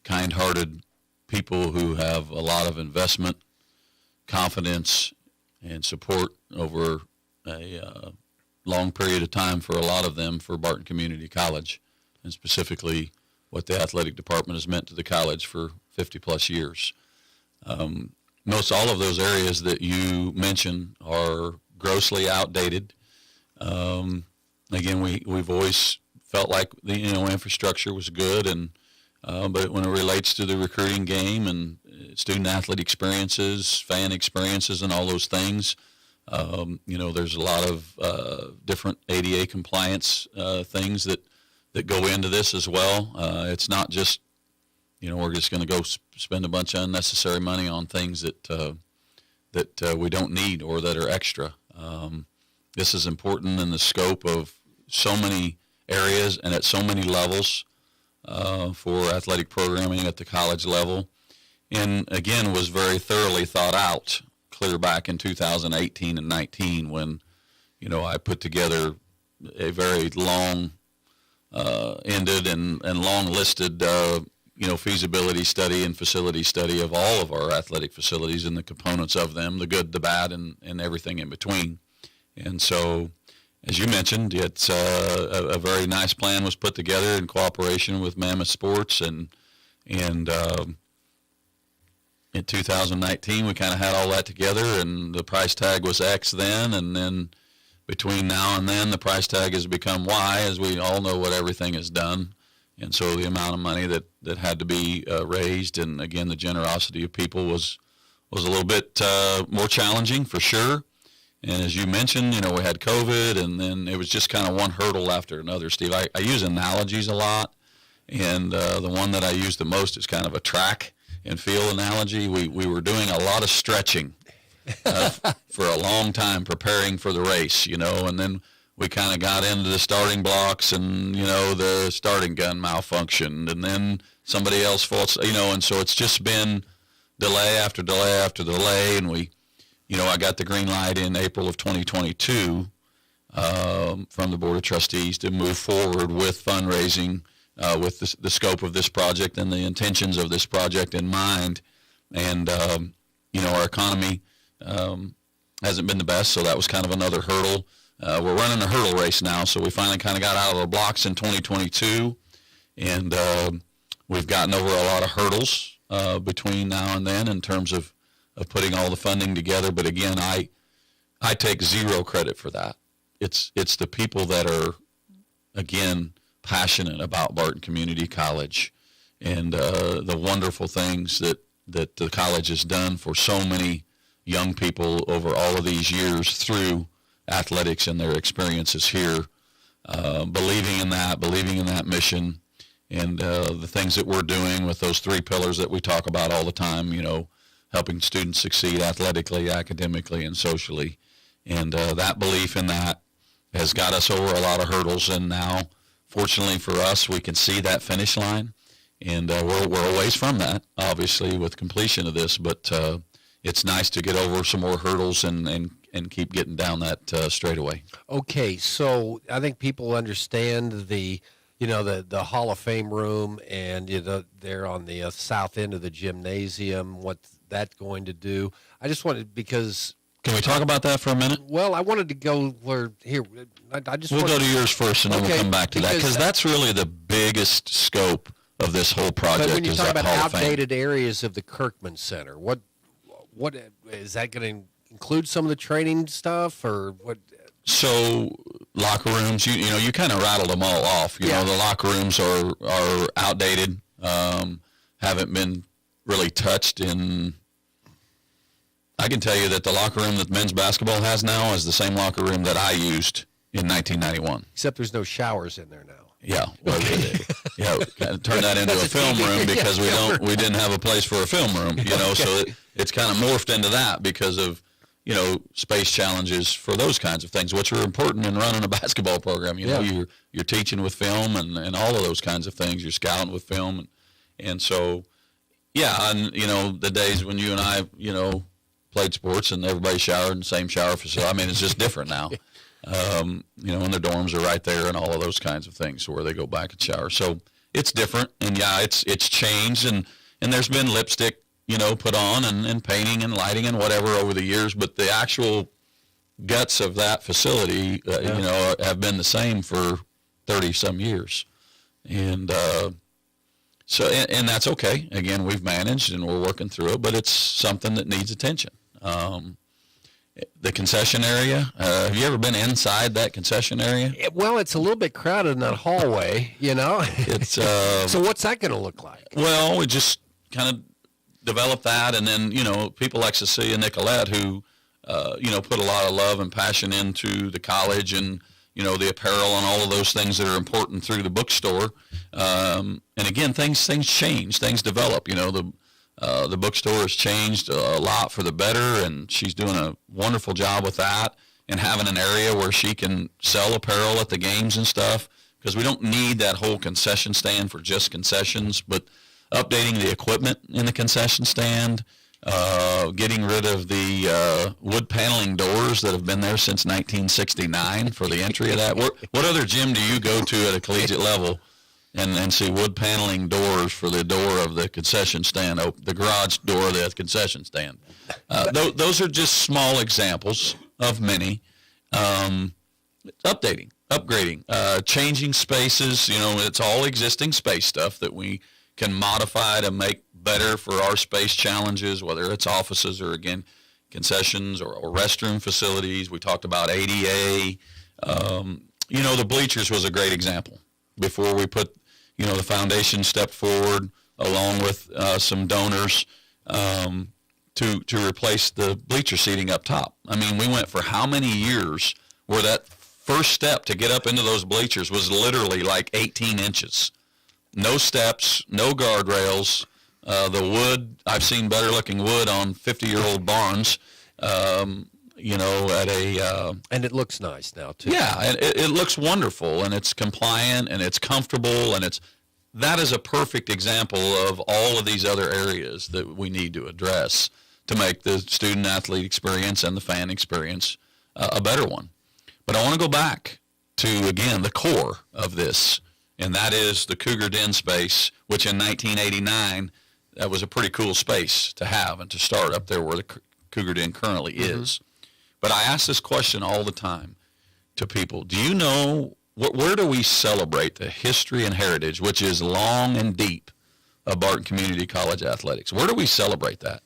[SPEAKER 27] kind-hearted people who have a lot of investment, confidence, and support over a long period of time for a lot of them for Barton Community College, and specifically what the athletic department has meant to the college for 50-plus years. Most all of those areas that you mentioned are grossly outdated. Again, we've always felt like the infrastructure was good, and but when it relates to the recruiting game and student athlete experiences, fan experiences, and all those things. There's a lot of different ADA compliance things that go into this as well. It's not just, we're just going to go spend a bunch of unnecessary money on things that we don't need or that are extra. This is important in the scope of so many areas and at so many levels for athletic programming at the college level. And again, was very thoroughly thought out clear back in 2018 and 19 when, I put together a very long ended and long listed, feasibility study and facility study of all of our athletic facilities and the components of them, the good, the bad, and everything in between. And so, as you mentioned, it's a very nice plan was put together in cooperation with Mammoth Sports, and in 2019 we kind of had all that together, and the price tag was X then, and then between now and then the price tag has become Y, as we all know what everything has done. And so the amount of money that had to be raised, and again the generosity of people was a little bit more challenging for sure. And as you mentioned, we had COVID, and then it was just kind of one hurdle after another. Steve, I use analogies a lot, and the one that I use the most is kind of a track and field analogy. We were doing a lot of stretching for a long time preparing for the race, and then we kind of got into the starting blocks, and, the starting gun malfunctioned, and then somebody else fought, and so it's just been delay after delay after delay, and I got the green light in April of 2022 from the Board of Trustees to move forward with fundraising with the scope of this project and the intentions of this project in mind. And, our economy hasn't been the best, so that was kind of another hurdle. We're running a hurdle race now, so we finally kind of got out of the blocks in 2022, and we've gotten over a lot of hurdles between now and then in terms of putting all the funding together. But again, I take zero credit for that. It's the people that are, again, passionate about Barton Community College and the wonderful things that the college has done for so many young people over all of these years through athletics and their experiences here, believing in that mission, and the things that we're doing with those three pillars that we talk about all the time, helping students succeed athletically, academically, and socially. And that belief in that has got us over a lot of hurdles, and now, fortunately for us, we can see that finish line, and we're a ways from that, obviously, with completion of this, but it's nice to get over some more hurdles and keep getting down that straightaway.
[SPEAKER 11] Okay, so I think people understand the Hall of Fame room, and they're on the south end of the gymnasium. What's that going to do? I just wanted, because
[SPEAKER 27] can we talk about that for a minute?
[SPEAKER 11] Well, I wanted to go where here. We'll
[SPEAKER 27] go to yours first, and then we'll come back to that, because that's really the biggest scope of this whole project.
[SPEAKER 11] But when you
[SPEAKER 27] is
[SPEAKER 11] talk
[SPEAKER 27] that
[SPEAKER 11] about
[SPEAKER 27] Hall of Fame.
[SPEAKER 11] outdated areas of the Kirkman Center, what is that going to include? Some of the training stuff, or what?
[SPEAKER 27] So locker rooms, you kind of rattled them all off. You know, the locker rooms are outdated, haven't been really touched in. I can tell you that the locker room that men's basketball has now is the same locker room that I used in 1991.
[SPEAKER 11] Except there's no showers in there now.
[SPEAKER 27] Yeah, well, turn that into a film room because we didn't have a place for a film room. So it's kind of morphed into that because of space challenges for those kinds of things, which are important in running a basketball program. You're teaching with film and all of those kinds of things. You're scouting with film, and so and the days when you and I played sports and everybody showered in the same shower facility. I mean, it's just different now. And their dorms are right there and all of those kinds of things where they go back and shower. So it's different, and it's changed, and there's been lipstick, put on and painting and lighting and whatever over the years, but the actual guts of that facility, have been the same for 30 some years. And so that's okay. Again, we've managed and we're working through it, but it's something that needs attention. The concession area, have you ever been inside that concession area?
[SPEAKER 11] Well, it's a little bit crowded in that hallway,
[SPEAKER 27] It's
[SPEAKER 11] so what's that going to look like?
[SPEAKER 27] Well, we just kind of develop that, and then people like Cecilia Nicolette who put a lot of love and passion into the college and the apparel and all of those things that are important through the bookstore. And again, things change, things develop. The bookstore has changed a lot for the better, and she's doing a wonderful job with that and having an area where she can sell apparel at the games and stuff, because we don't need that whole concession stand for just concessions, but updating the equipment in the concession stand, getting rid of the wood paneling doors that have been there since 1969 for the entry of that. What other gym do you go to at a collegiate level and see wood paneling doors for the door of the concession stand, the garage door of the concession stand? Those are just small examples of many. Updating, upgrading, changing spaces. It's all existing space stuff that we can modify to make better for our space challenges, whether it's offices or, again, concessions or restroom facilities. We talked about ADA. The bleachers was a great example. Before we put, the foundation stepped forward along with some donors to replace the bleacher seating up top. I mean, we went for how many years where that first step to get up into those bleachers was literally like 18 inches. No steps, no guardrails. The wood, I've seen better looking wood on 50-year-old barns, and
[SPEAKER 11] it looks nice now too.
[SPEAKER 27] Yeah, and it looks wonderful, and it's compliant, and it's comfortable, and that is a perfect example of all of these other areas that we need to address to make the student-athlete experience and the fan experience a better one. But I want to go back to, again, the core of this, and that is the Cougar Den space, which in 1989, that was a pretty cool space to have and to start up there where the Cougar Den currently is. But I ask this question all the time to people. Do you know, where do we celebrate the history and heritage, which is long and deep, of Barton Community College athletics? Where do we celebrate that?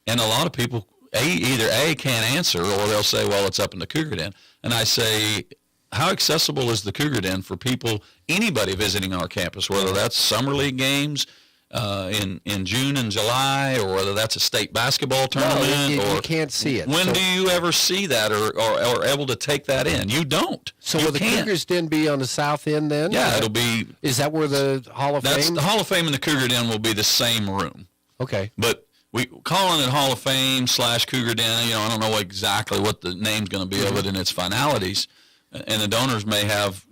[SPEAKER 27] And a lot of people either can't answer, or they'll say, well, it's up in the Cougar Den. And I say, how accessible is the Cougar Den for people, anybody visiting our campus, whether that's summer league games in June and July, or whether that's a state basketball tournament?
[SPEAKER 11] You can't see it.
[SPEAKER 27] When do you ever see that or able to take that in? You don't.
[SPEAKER 11] So will the Cougars Den be on the south end then?
[SPEAKER 27] Yeah, it'll be.
[SPEAKER 11] Is that where the Hall of Fame?
[SPEAKER 27] The Hall of Fame and the Cougar Den will be the same room.
[SPEAKER 11] Okay.
[SPEAKER 27] But we calling it Hall of Fame / Cougar Den. I don't know exactly what the name's going to be of it in its finalities. And the donors may have,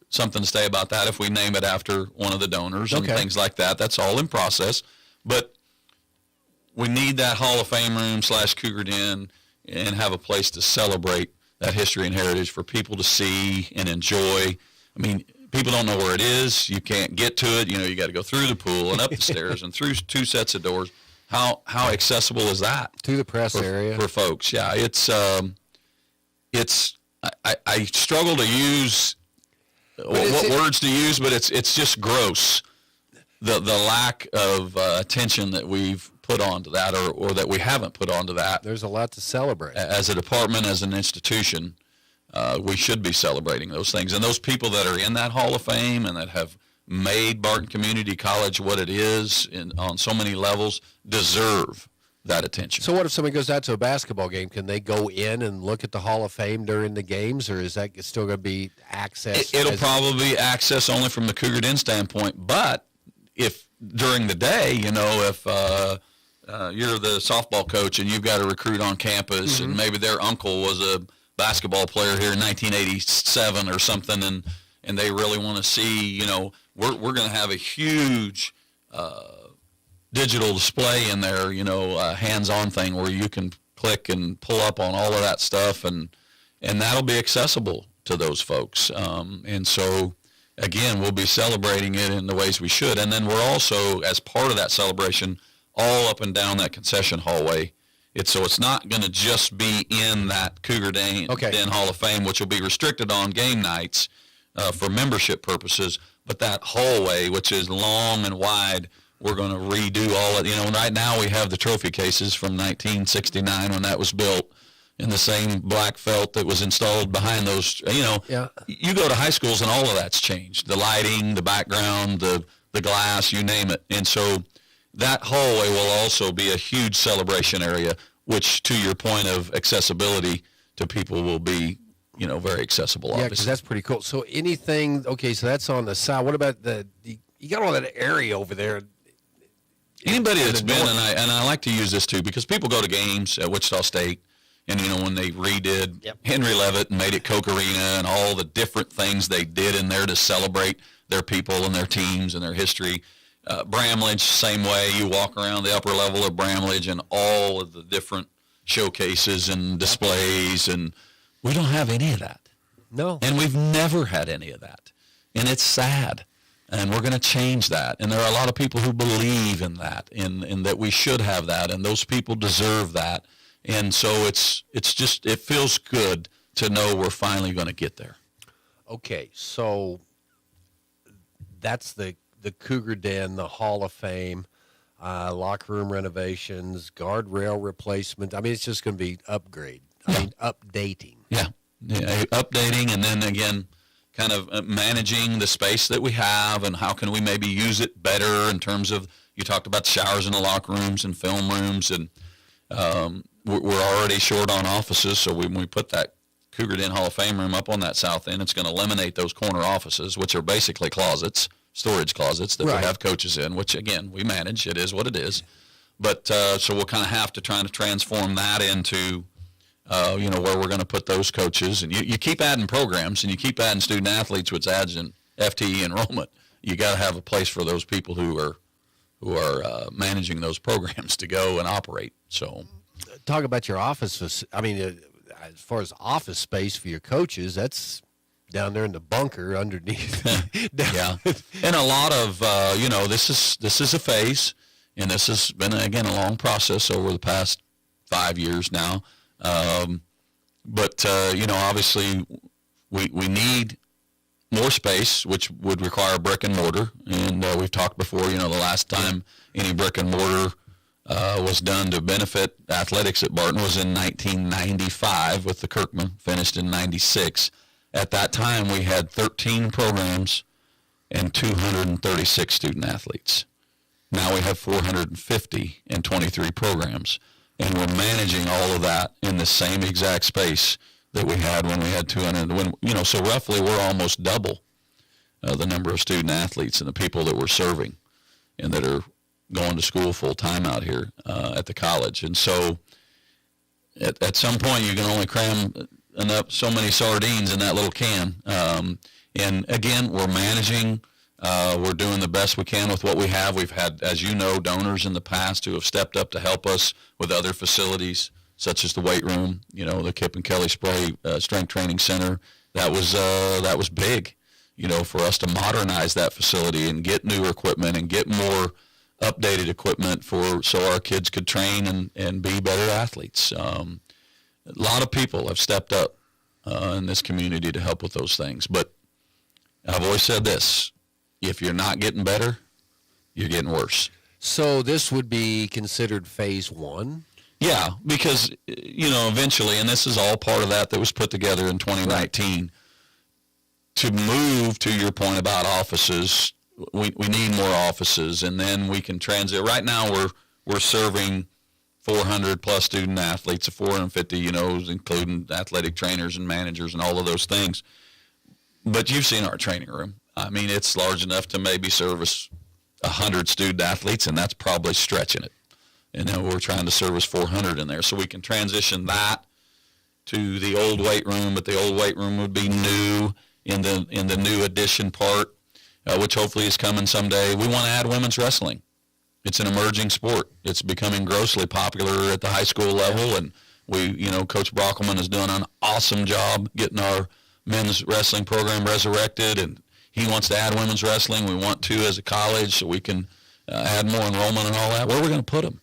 [SPEAKER 27] something to say about that if we name it after one of the donors and things like that. That's all in process. But we need that Hall of Fame room / Cougar Den and have a place to celebrate that history and heritage for people to see and enjoy. I mean, people don't know where it is. You can't get to it. You got to go through the pool and up the stairs and through 2 sets of doors. How accessible is that?
[SPEAKER 11] To the press area.
[SPEAKER 27] For folks. Yeah, it's I struggle to use what words to use, but it's just gross, the lack of attention that we've put onto that or that we haven't put onto that.
[SPEAKER 11] There's a lot to celebrate.
[SPEAKER 27] As a department, as an institution, we should be celebrating those things. And those people that are in that Hall of Fame and that have made Barton Community College what it is on so many levels deserve that attention.
[SPEAKER 11] So what if somebody goes out to a basketball game? Can they go in and look at the Hall of Fame during the games, or is that still going to be access?
[SPEAKER 27] It'll probably be access only from the Cougar Den standpoint, but if during the day, if you're the softball coach and you've got a recruit on campus and maybe their uncle was a basketball player here in 1987 or something, and they really want to see, we're going to have a huge digital display in there, hands-on thing where you can click and pull up on all of that stuff, and that'll be accessible to those folks. And so, again, we'll be celebrating it in the ways we should. And then we're also, as part of that celebration, all up and down that concession hallway. It's not going to just be in that Cougar Den Hall of Fame, which will be restricted on game nights for membership purposes, but that hallway, which is long and wide, we're going to redo all of it. Right now we have the trophy cases from 1969 when that was built in the same black felt that was installed behind those. You go to high schools and all of that's changed. The lighting, the background, the glass, you name it. And so that hallway will also be a huge celebration area, which, to your point of accessibility to people, will be, very accessible.
[SPEAKER 11] Yeah, because that's pretty cool. So anything, okay, so that's on the side. What about you got all that area over there?
[SPEAKER 27] Anybody that's been, and I like to use this too, because people go to games at Wichita State, and when they redid Henry Leavitt and made it Coke Arena and all the different things they did in there to celebrate their people and their teams and their history. Bramlage, same way. You walk around the upper level of Bramlage and all of the different showcases and displays, and we don't have any of that.
[SPEAKER 11] No.
[SPEAKER 27] And we've never had any of that. And it's sad. And we're going to change that. And there are a lot of people who believe in that, in that we should have that, and those people deserve that. And so it's just, it feels good to know we're finally going to get there.
[SPEAKER 11] Okay, so that's the Cougar Den, the Hall of Fame, locker room renovations, guardrail replacement. I mean, it's just going to be updating.
[SPEAKER 27] Yeah, updating, and then again, kind of managing the space that we have, and how can we maybe use it better in terms of, you talked about showers in the locker rooms and film rooms, and we're already short on offices, so when we put that Cougar Den Hall of Fame room up on that south end, it's going to eliminate those corner offices, which are basically closets, storage closets that we have coaches in, which, again, we manage. It is what it is. But so we'll kind of have to try to transform that into, where we're going to put those coaches. And you keep adding programs, and you keep adding student athletes, which adds in FTE enrollment. You got to have a place for those people who are managing those programs to go and operate. So,
[SPEAKER 11] talk about your office. I mean, as far as office space for your coaches, that's down there in the bunker underneath.
[SPEAKER 27] Yeah, and a lot of this is a phase, and this has been again a long process over the past 5 years now. But obviously we need more space, which would require brick and mortar. And we've talked before, the last time any brick and mortar was done to benefit athletics at Barton was in 1995 with the Kirkman, finished in 96. At that time, we had 13 programs and 236 student athletes. Now we have 450 and 23 programs. And we're managing all of that in the same exact space that we had when we had 200. So roughly we're almost double the number of student athletes and the people that we're serving and that are going to school full time out here at the college. And so at some point you can only cram enough so many sardines in that little can. And again, we're managing. We're doing the best we can with what we have. We've had, as you know, donors in the past who have stepped up to help us with other facilities, such as the weight room, the Kip and Kelly Spray Strength Training Center. That was big, for us to modernize that facility and get newer equipment and get more updated equipment so our kids could train and be better athletes. A lot of people have stepped up in this community to help with those things. But I've always said this. If you're not getting better, you're getting worse.
[SPEAKER 11] So this would be considered phase one?
[SPEAKER 27] Yeah, because, eventually, and this is all part of that was put together in 2019, to move to your point about offices, we need more offices, and then we can transit. Right now we're serving 400 plus student athletes, 450, including athletic trainers and managers and all of those things. But you've seen our training room. I mean, it's large enough to maybe service 100 student athletes, and that's probably stretching it. And then we're trying to service 400 in there. So we can transition that to the old weight room, but the old weight room would be new in the new addition part, which hopefully is coming someday. We want to add women's wrestling. It's an emerging sport. It's becoming grossly popular at the high school level, and Coach Brockelman is doing an awesome job getting our men's wrestling program resurrected, and he wants to add women's wrestling. We want to as a college, so we can add more enrollment and all that. Where are we going to put them?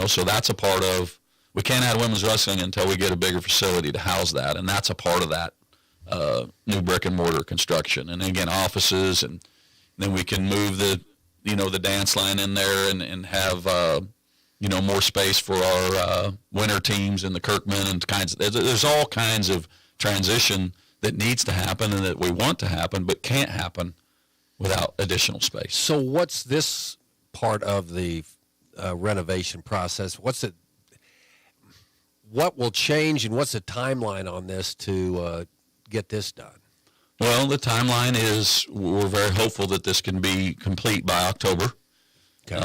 [SPEAKER 27] So that's a part of, we can't add women's wrestling until we get a bigger facility to house that, and that's a part of that new brick and mortar construction. And again, offices, and then we can move the dance line in there and have, more space for our winter teams and the Kirkman and there's all kinds of transition that needs to happen and that we want to happen but can't happen without additional space.
[SPEAKER 11] So what's this part of the renovation process. What will change, and what's the timeline on this to get this done?
[SPEAKER 27] Well, the timeline is we're very hopeful that this can be complete by October.
[SPEAKER 11] Okay.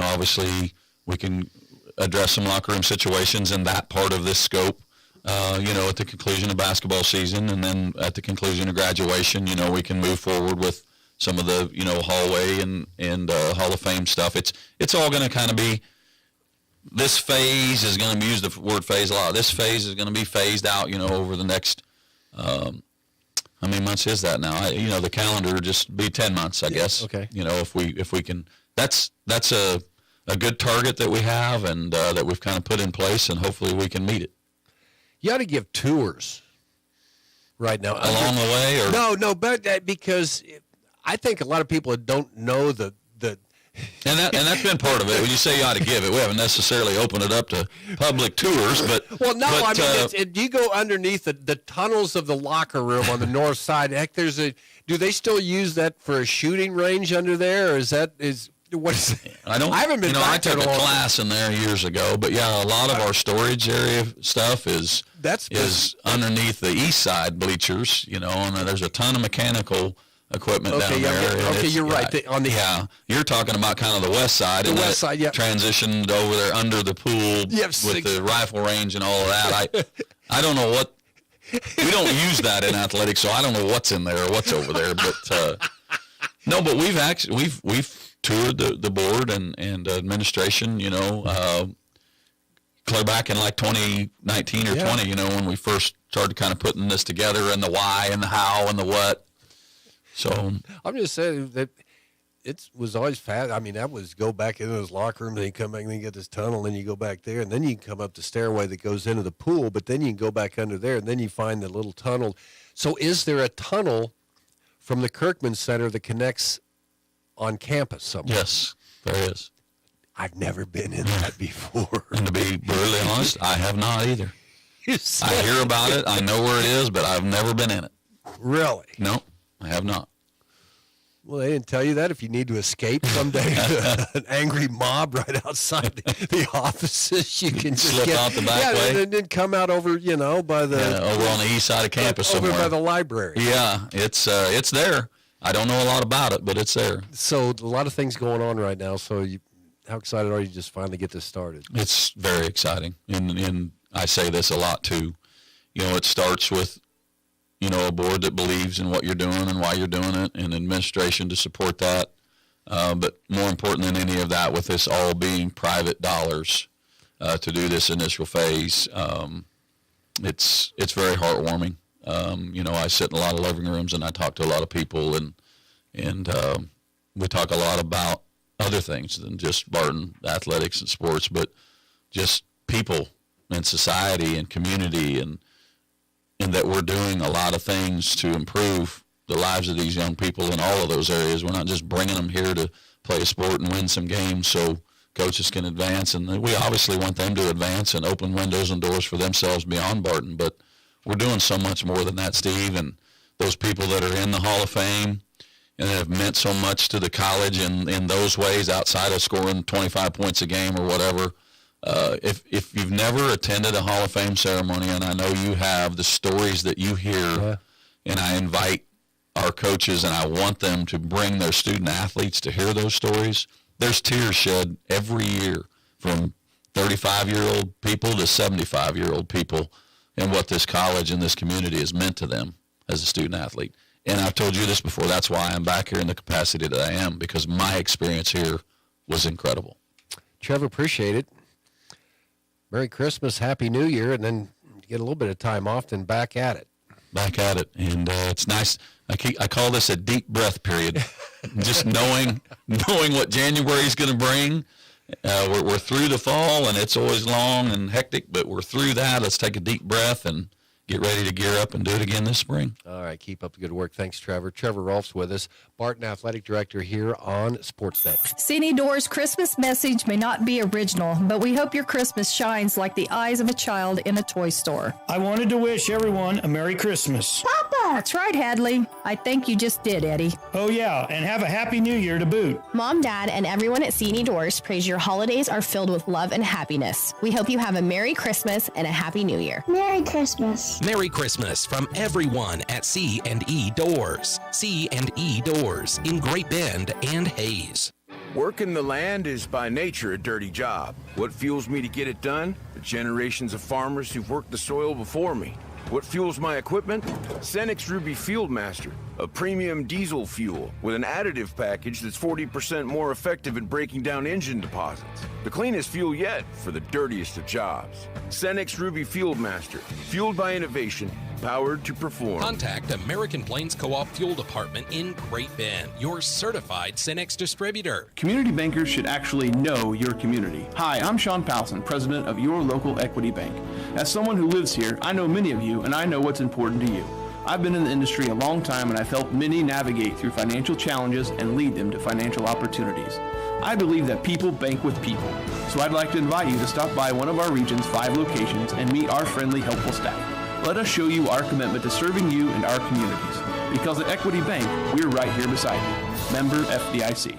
[SPEAKER 27] Obviously we can address some locker room situations in that part of this scope, at the conclusion of basketball season, and then at the conclusion of graduation, we can move forward with some of the, hallway and Hall of Fame stuff. It's all going to kind of be, this phase is going to use the word phase a lot. This phase is going to be phased out, over the next, how many months is that now? The calendar would just be 10 months, I guess.
[SPEAKER 11] Okay.
[SPEAKER 27] If we can, that's a good target that we have and that we've kind of put in place, and hopefully we can meet it.
[SPEAKER 11] You ought to give tours right now.
[SPEAKER 27] Along the way? Or?
[SPEAKER 11] No, but because I think a lot of people don't know the
[SPEAKER 27] And that's been part of it. When you say you ought to give it, we haven't necessarily opened it up to public tours, but
[SPEAKER 11] you go underneath the tunnels of the locker room on the north side. Heck, do they still use that for a shooting range under there, or what is it?
[SPEAKER 27] I haven't been. I took a class in there years ago, but yeah, a lot of our storage area stuff is underneath the east side bleachers. And there's a ton of mechanical equipment down there.
[SPEAKER 11] Okay, you're right.
[SPEAKER 27] You're talking about kind of the west side.
[SPEAKER 11] West side, yeah.
[SPEAKER 27] Transitioned over there under the pool with the rifle range and all of that. I don't know what. We don't use that in athletics, so I don't know what's in there or what's over there. But no, but we've toured the board and administration. Clear back in like 2019 or 20. When we first started kind of putting this together, and the why and the how and the what. So
[SPEAKER 11] I'm just saying that it was always fast. I mean, that was go back into those locker rooms, then you come back and then you get this tunnel, and then you go back there, and then you can come up the stairway that goes into the pool, but then you can go back under there, and then you find the little tunnel. So is there a tunnel from the Kirkman Center that connects on campus somewhere?
[SPEAKER 27] Yes, there is.
[SPEAKER 11] I've never been in that before.
[SPEAKER 27] And to be brutally honest, I have not either. I hear about it. I know where it is, but I've never been in it.
[SPEAKER 11] Really?
[SPEAKER 27] No, I have not.
[SPEAKER 11] Well, they didn't tell you that if you need to escape someday, an angry mob right outside the offices, you can just
[SPEAKER 27] slip out the back way,
[SPEAKER 11] and then come out over, by the
[SPEAKER 27] over on the east side of campus
[SPEAKER 11] over
[SPEAKER 27] somewhere,
[SPEAKER 11] by the library.
[SPEAKER 27] Yeah, it's there. I don't know a lot about it, but it's there.
[SPEAKER 11] So a lot of things going on right now. So how excited are you to just finally get this started?
[SPEAKER 27] It's very exciting, and I say this a lot too. It starts with a board that believes in what you're doing and why you're doing it, and administration to support that. But more important than any of that, with this all being private dollars to do this initial phase, it's very heartwarming. I sit in a lot of living rooms and I talk to a lot of people, and we talk a lot about other things than just Barton athletics and sports, but just people and society and community, and that we're doing a lot of things to improve the lives of these young people in all of those areas. We're not just bringing them here to play a sport and win some games so coaches can advance, and we obviously want them to advance and open windows and doors for themselves beyond Barton, but we're doing so much more than that, Steve, and those people that are in the Hall of Fame and have meant so much to the college in those ways outside of scoring 25 points a game or whatever. If you've never attended a Hall of Fame ceremony, and I know you have, the stories that you hear, and I invite our coaches and I want them to bring their student athletes to hear those stories. There's tears shed every year from 35-year-old people to 75-year-old people, and what this college and this community has meant to them as a student athlete. And I've told you this before, that's why I'm back here in the capacity that I am, because my experience here was incredible.
[SPEAKER 11] Trevor, appreciate it. Merry Christmas, Happy New Year, and then get a little bit of time off, then back at it.
[SPEAKER 27] Back at it, and it's nice. I call this a deep breath period. Just knowing what January is going to bring. We're through the fall, and it's always long and hectic, but we're through that. Let's take a deep breath and get ready to gear up and do it again this spring.
[SPEAKER 11] All right, keep up the good work. Thanks, Trevor. Trevor Rolfe's with us, Barton Athletic Director here on Sports Day.
[SPEAKER 13] Cine Doors Christmas message may not be original, but we hope your Christmas shines like the eyes of a child in a toy store.
[SPEAKER 14] I wanted to wish everyone a Merry Christmas.
[SPEAKER 3] Papa,
[SPEAKER 13] That's right, Hadley. I think you just did, Eddie.
[SPEAKER 14] Oh, yeah, and have a happy new year to boot.
[SPEAKER 15] Mom, Dad, and everyone at C&E Doors prays your holidays are filled with love and happiness. We hope you have a Merry Christmas and a Happy New Year.
[SPEAKER 3] Merry Christmas.
[SPEAKER 17] Merry Christmas from everyone at C&E Doors. C&E Doors in Great Bend and Hayes.
[SPEAKER 4] Working the land is by nature a dirty job. What fuels me to get it done? The generations of farmers who've worked the soil before me. What fuels my equipment? Cenex Ruby Fieldmaster, a premium diesel fuel with an additive package that's 40% more effective at breaking down engine deposits. The cleanest fuel yet for the dirtiest of jobs. Cenex Ruby Fieldmaster, fueled by innovation, powered to perform.
[SPEAKER 17] Contact American Plains Co-op Fuel Department in Great Bend, your certified Cenex distributor.
[SPEAKER 20] Community bankers should actually know your community. Hi, I'm Sean Powson, president of your local equity bank. As someone who lives here, I know many of you and I know what's important to you. I've been in the industry a long time and I've helped many navigate through financial challenges and lead them to financial opportunities. I believe that people bank with people, so I'd like to invite you to stop by one of our region's 5 locations and meet our friendly, helpful staff. Let us show you our commitment to serving you and our communities. Because at Equity Bank, we're right here beside you. Member FDIC.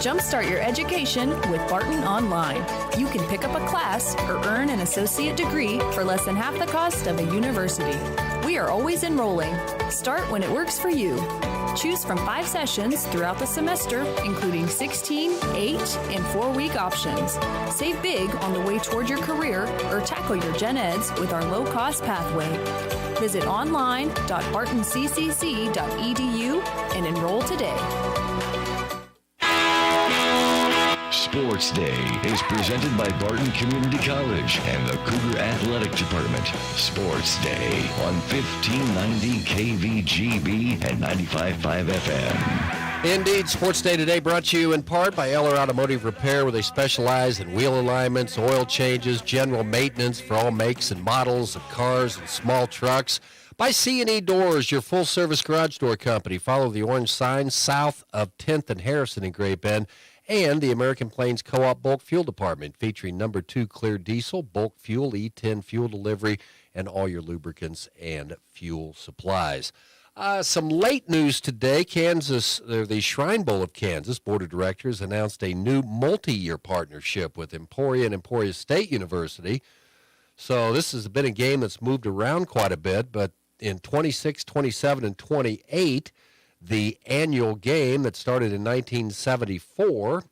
[SPEAKER 18] Jumpstart your education with Barton Online. You can pick up a class or earn an associate degree for less than half the cost of a university. We are always enrolling. Start when it works for you. Choose from 5 sessions throughout the semester, including 16, 8, and 4-week options. Save big on the way toward your career or tackle your gen eds with our low-cost pathway. Visit online.bartoncccc.edu and enroll today.
[SPEAKER 21] Sports Day is presented by Barton Community College and the Cougar Athletic Department. Sports Day on 1590 KVGB and 95.5 FM.
[SPEAKER 11] Indeed, Sports Day today brought to you in part by Eller Automotive Repair, where they specialize in wheel alignments, oil changes, general maintenance for all makes and models of cars and small trucks. By C&E Doors, your full-service garage door company. Follow the orange sign south of 10th and Harrison in Great Bend. And the American Plains Co-op Bulk Fuel Department, featuring number 2 clear diesel, bulk fuel, E10 fuel delivery, and all your lubricants and fuel supplies. Some late news today. The Shrine Bowl of Kansas Board of Directors announced a new multi-year partnership with Emporia and Emporia State University. So this has been a game that's moved around quite a bit, but in 26, 27, and 28, the annual game that started in 1974,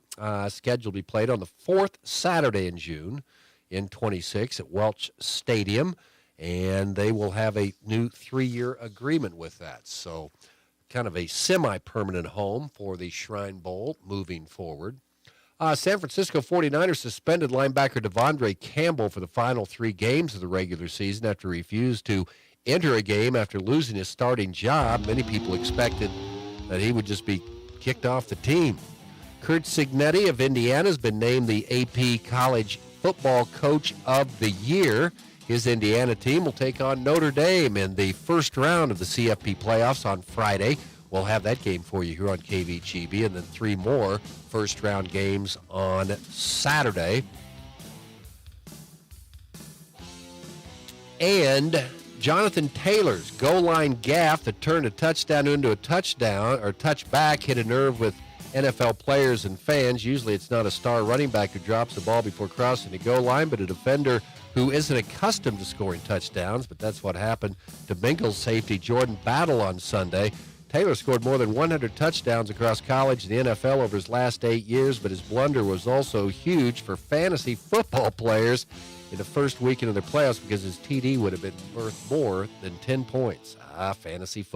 [SPEAKER 11] scheduled to be played on the 4th Saturday in June in 26 at Welch Stadium, and they will have a new 3-year agreement with that. So kind of a semi-permanent home for the Shrine Bowl moving forward. San Francisco 49ers suspended linebacker Devondre Campbell for the final 3 games of the regular season after he refused to enter a game after losing his starting job. Many people expected that he would just be kicked off the team. Curt Cignetti of Indiana has been named the AP College Football Coach of the Year. His Indiana team will take on Notre Dame in the first round of the CFP playoffs on Friday. We'll have that game for you here on KVGB, and then 3 more first-round games on Saturday. And Jonathan Taylor's goal line gaffe that turned a touchdown into a touchdown, or touchback, hit a nerve with NFL players and fans. Usually it's not a star running back who drops the ball before crossing the goal line, but a defender who isn't accustomed to scoring touchdowns. But that's what happened to Bengals safety Jordan Battle on Sunday. Taylor scored more than 100 touchdowns across college and the NFL over his last 8 years, but his blunder was also huge for fantasy football players in the first weekend of their playoffs because his TD would have been worth more than 10 points. Fantasy football.